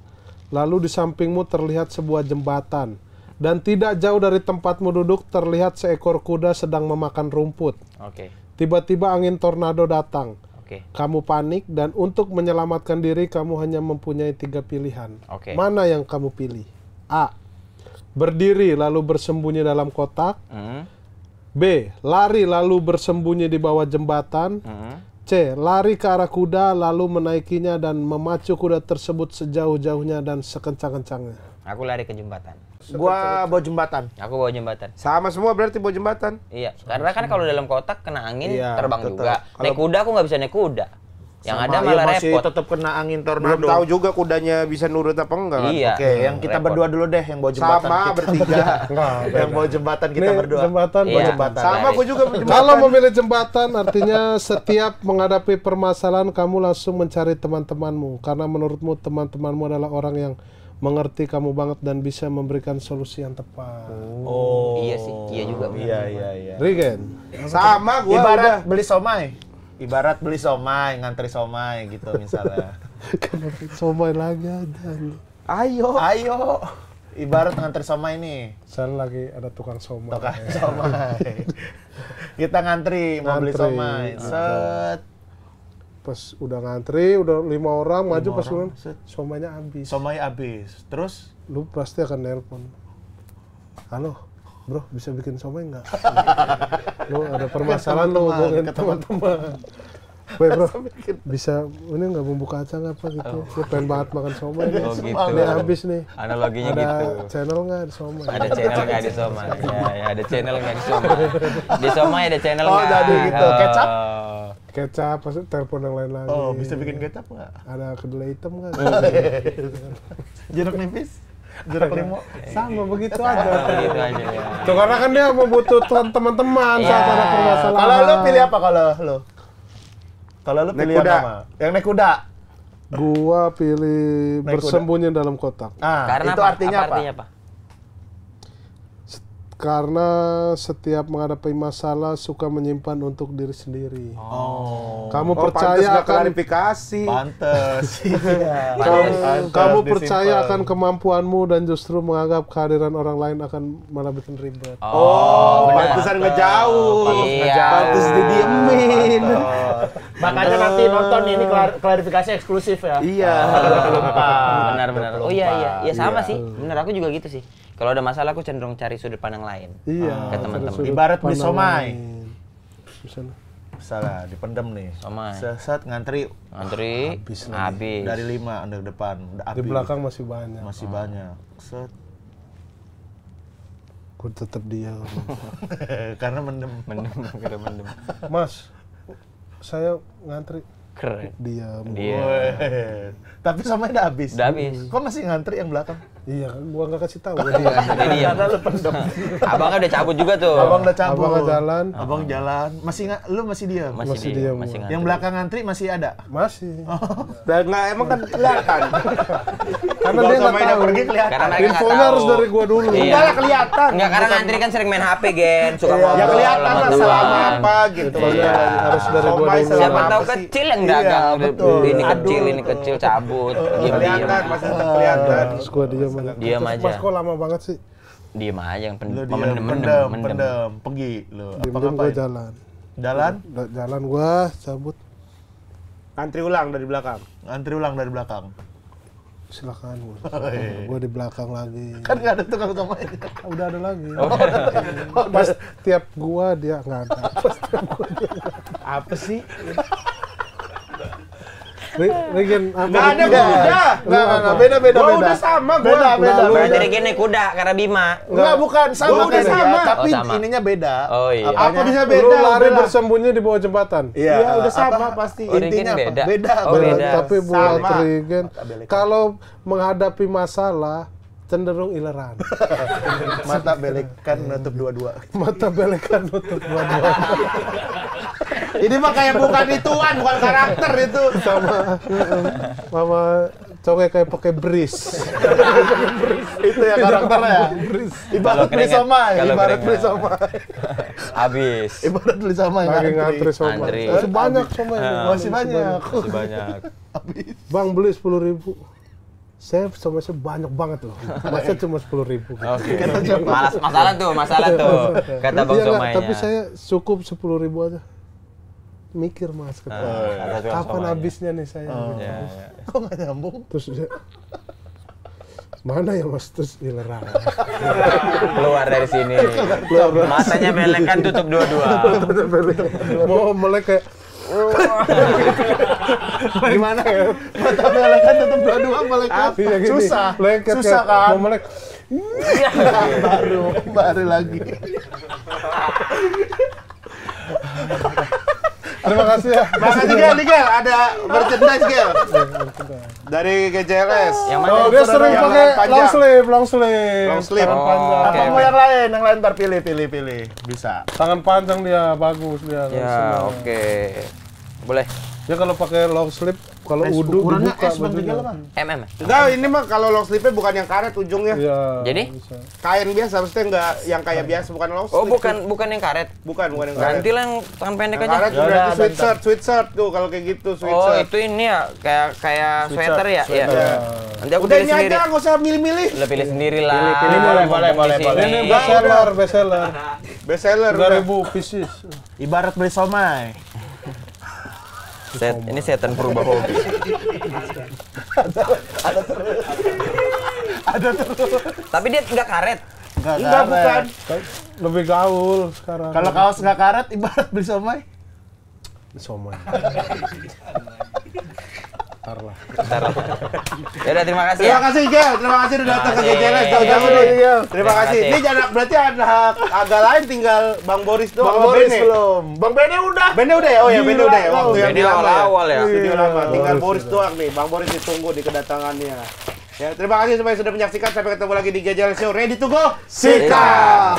Lalu di sampingmu terlihat sebuah jembatan. Dan tidak jauh dari tempatmu duduk terlihat seekor kuda sedang memakan rumput. Oke. Tiba-tiba angin tornado datang. Oke. Kamu panik dan untuk menyelamatkan diri kamu hanya mempunyai 3 pilihan. Oke. Mana yang kamu pilih? A. Berdiri lalu bersembunyi dalam kotak. B. Lari lalu bersembunyi di bawah jembatan. C. Lari ke arah kuda lalu menaikinya dan memacu kuda tersebut sejauh-jauhnya dan sekencang-kencangnya. Aku lari ke jembatan. Gua bawa jembatan. Aku bawa jembatan. Sama semua berarti bawa jembatan. Iya, karena kan kalau dalam kotak kena angin Iya, terbang tetap. juga. Naik kuda aku nggak bisa naik kuda. Yang ada Sama, malah ya masih repot. tetap kena angin Belum tornado. tahu juga kudanya bisa nurut apa enggak kan? Iya. Oke, yang kita repot. berdua dulu deh yang bawa jembatan. Sama, kita bertiga. yang bawa jembatan kita Nih, berdua. jembatan, Iya. bawa jembatan. Sama gue juga jembatan. Kalau memilih jembatan artinya setiap menghadapi permasalahan kamu langsung mencari teman-temanmu karena menurutmu teman-temanmu adalah orang yang mengerti kamu banget dan bisa memberikan solusi yang tepat. Oh. Iya sih, iya juga. benar. Iya. Regen. Sama gue udah. Ibarat beli somai. Ibarat beli somai, ngantri somai gitu misalnya. Kenapa somai lagi aja? Ayo. Ibarat ngantri somai nih. Saya lagi ada tukang somai. Tukang somai. Kita ngantri mau beli Ngantri. somai. Set. Pas udah ngantri, udah 5 orang maju pas orang, udah set. somainya habis. Somai habis. Terus Lu pasti akan nelpon. Halo, bro, bisa bikin somai nggak? Lu ada permasalahan lu hubungin teman-teman. Weh bro, bisa ini nggak membuka acara apa gitu? Gue pengen banget makan somai nih. Oh, gitu. Ini habis nih. Analoginya Ada gitu. channel nggak di somai? Ada channel nggak di Somai? Ya, ada channel nggak di Somai? Di Somai ada channel Oh, nggak? jadi gitu. Kecap? Kecap, pasti telepon yang lain lagi. oh, bisa bikin kecap nggak? Ada kedelai hitam nggak? Jeruk nipis? Jeruk limau? Sama begitu aja. Gitu aja ya. Tuh karena kan dia membutuhkan teman-teman saat ada permasalahan. Kalau lu pilih apa kalau lu? Kalau lu Naik pilih kuda. apa? Yang naik kuda. Gua pilih Naik bersembunyi dalam kotak. Ah, Karena itu artinya apa? Artinya apa? Karena setiap menghadapi masalah suka menyimpan untuk diri sendiri. Oh. Kamu Oh, pantes percaya nggak akan klarifikasi. Pantes. Iya. kamu Pantes percaya disimpan. akan kemampuanmu dan justru menganggap kehadiran orang lain akan malah bikin ribet. Oh, benar. pantesan ngejauh. Iya. Pantes didiemin. Makanya nanti nonton ini klarifikasi eksklusif ya. Iya. Benar. Oh iya. Ya sama sih. Benar, aku juga gitu sih. Kalau ada masalah aku cenderung cari sudut pandang lain. Iya. Ke teman-teman. sudut Ibarat beli pandang somai. lain. Misalnya. Salah, dipendem nih. Somai. Set ngantri Ngantri habis. dari 5 under depan, udah Di habis. belakang masih banyak. Masih banyak. Set. Gue tetap diam. Karena mendem. Kira mendem. Mas, saya ngantri. Keren. Diam. Dia. Weh. Tapi somai udah habis. Udah habis. Kok masih ngantri yang belakang? Iya kan, gua nggak kasih tahu. Gua diam. Jadi dia. Karena lu pendem. Abangnya udah cabut juga tuh. Abang udah cabut. Abang nggak jalan. Abang jalan. Lu masih diam. Masih diam. Masih Yang belakang ngantri masih ada. Masih. Dan nggak emang kan kelihatan. Karena Kalau dia nggak somai udah tahu. pergi kelihatan. Karena mereka nggak Infonya tahu. harus dari gua dulu. Iya. Enggak lah kelihatan. Enggak, karena ngantri kan sering main HP, Gen. Suka ngobrol. Ya kelihatan sama lah teman. selama apa gitu. Iya. Harus dari gua Somai dulu. Siapa selama tahu apa sih? kecil yang Iya, dagang. betul. Ini Aduh. kecil, cabut. Diam-diam. Kelihatan, masih tetap kelihatan. Terus gua diam aja. Diam Terus, aja. Mas kok lama banget sih? Diam aja yang Lu diam, mendem. pendem, pergi lu. Apa Diam-diam gua ngapain? jalan. Jalan, Jalan gua cabut. Antri ulang dari belakang. ngantri ulang dari belakang. Silakan gua. Gua di belakang lagi. Kan nggak ada tukang somai. Udah ada lagi. Pas tiap gua dia nggak ada. Pas tiap gua dia nggak ada. Apa sih? Regen apa? Nggak ada, Regen? gua udah. Nggak, beda. Gua udah sama, gua. Beda. Berarti Regen naik kuda karena Bima. Enggak, bukan sama Gua udah kayak dia, sama. tapi Oh, sama. ininya beda. Oh, iya. Apanya? Apa bisa Lu beda? lari Udahlah. bersembunyi di bawah jembatan. Iya, Iya, udah sama apa? pasti. Oh, Regen Intinya apa? beda. Beda. Oh, beda. Tapi buat Sama. Regen, kalau menghadapi masalah cenderung ileran. Mata belekan nutup dua-dua. Mata belekan nutup dua-dua. Ini mah kayak bukan ituan, bukan karakter itu. Mama cowok kayak pakai bris. Itu ya karakternya. Ibarat Kalau beli keringat- somai, kalau ibarat keringat. beli somai. Habis. Ibarat beli somai Lagi ngantri somai. Antri. Masih banyak somai. Masih banyak. Masih banyak. Bang beli 10.000. Saya somai banyak banget loh. Masa cuma 10.000. Oke. Masalah tuh. Kata Bang Iya nggak, Somainya. tapi saya cukup 10.000 aja. Mikir mas, kata. kata tukang Kapan somainya. habisnya nih saya? Ya, ya. Kok nggak nyambung? Terus dia, mana ya mas? Terus ileran. Keluar dari sini. Matanya belekan tutup dua-dua. Mau melek kayak Gimana ya? Mata belekan tutup dua-dua belekan. iya gini, Susah. lengket Susah kayak kan? mau melek. baru lagi. Terima kasih ya. Makasih Gel, nih Gel, ada merchandise Gel. Dari GJLS. Yang mana? Oh, dia sering Yang pakai lengan panjang. long sleeve, long sleeve. Long sleeve. Tangan Oh, panjang. oke. Apa mau yang lain? Yang lain ntar pilih. Bisa. Tangan panjang dia bagus dia. Ya, oke. Boleh. Ya kalau pakai long sleeve, kalau udu Ukurannya dibuka S Bang bajunya. Tigel, Bang. MM. Enggak, ini mah kalau long sleeve-nya bukan yang karet ujungnya. Iya. Jadi? bisa. Kain biasa, maksudnya enggak yang kayak biasa, bukan long sleeve. Oh, bukan yang karet. Bukan yang karet. Ganti lah yang tangan pendek Yang aja. karet Ya berarti udah, sweatshirt tuh kalau kayak gitu Oh, sweatshirt. itu ini ya kayak sweater ya? Iya. Iya. Nanti aku Udah pilih ini sendiri. aja, nggak usah milih-milih. Lo pilih sendiri lah. Pilih, boleh. Ini Enggak, best seller. Best seller. udah. 3.000 pieces. Ibarat beli somai. Ini setan perubah hobi. Ada terus. Tapi dia nggak karet. Enggak, bukan. Lebih gaul sekarang. Kalau kaos nggak karet, ibarat beli somai. somai. Ntar lah. Bentar lah. Ya udah, terima kasih ya. Terima kasih Gel, terima kasih udah datang ke Terima kasih. GJLS jauh-jauh Terima nih. kasih. Terima Terima kasih. kasih. Ini jangan berarti ada agak lain tinggal Bang Boris doang. Bang sama Boris Bene. belum. Bang Bene udah. Bene udah ya? Oh ya, Bene udah ya. Waktu yang Bene di lama awal-awal ya. Studio lama. Tinggal Boris Boris doang nih. Bang Boris ditunggu di kedatangannya. Ya, terima kasih semuanya sudah menyaksikan. Sampai ketemu lagi di GJLS Show. Ready to go? Sikat.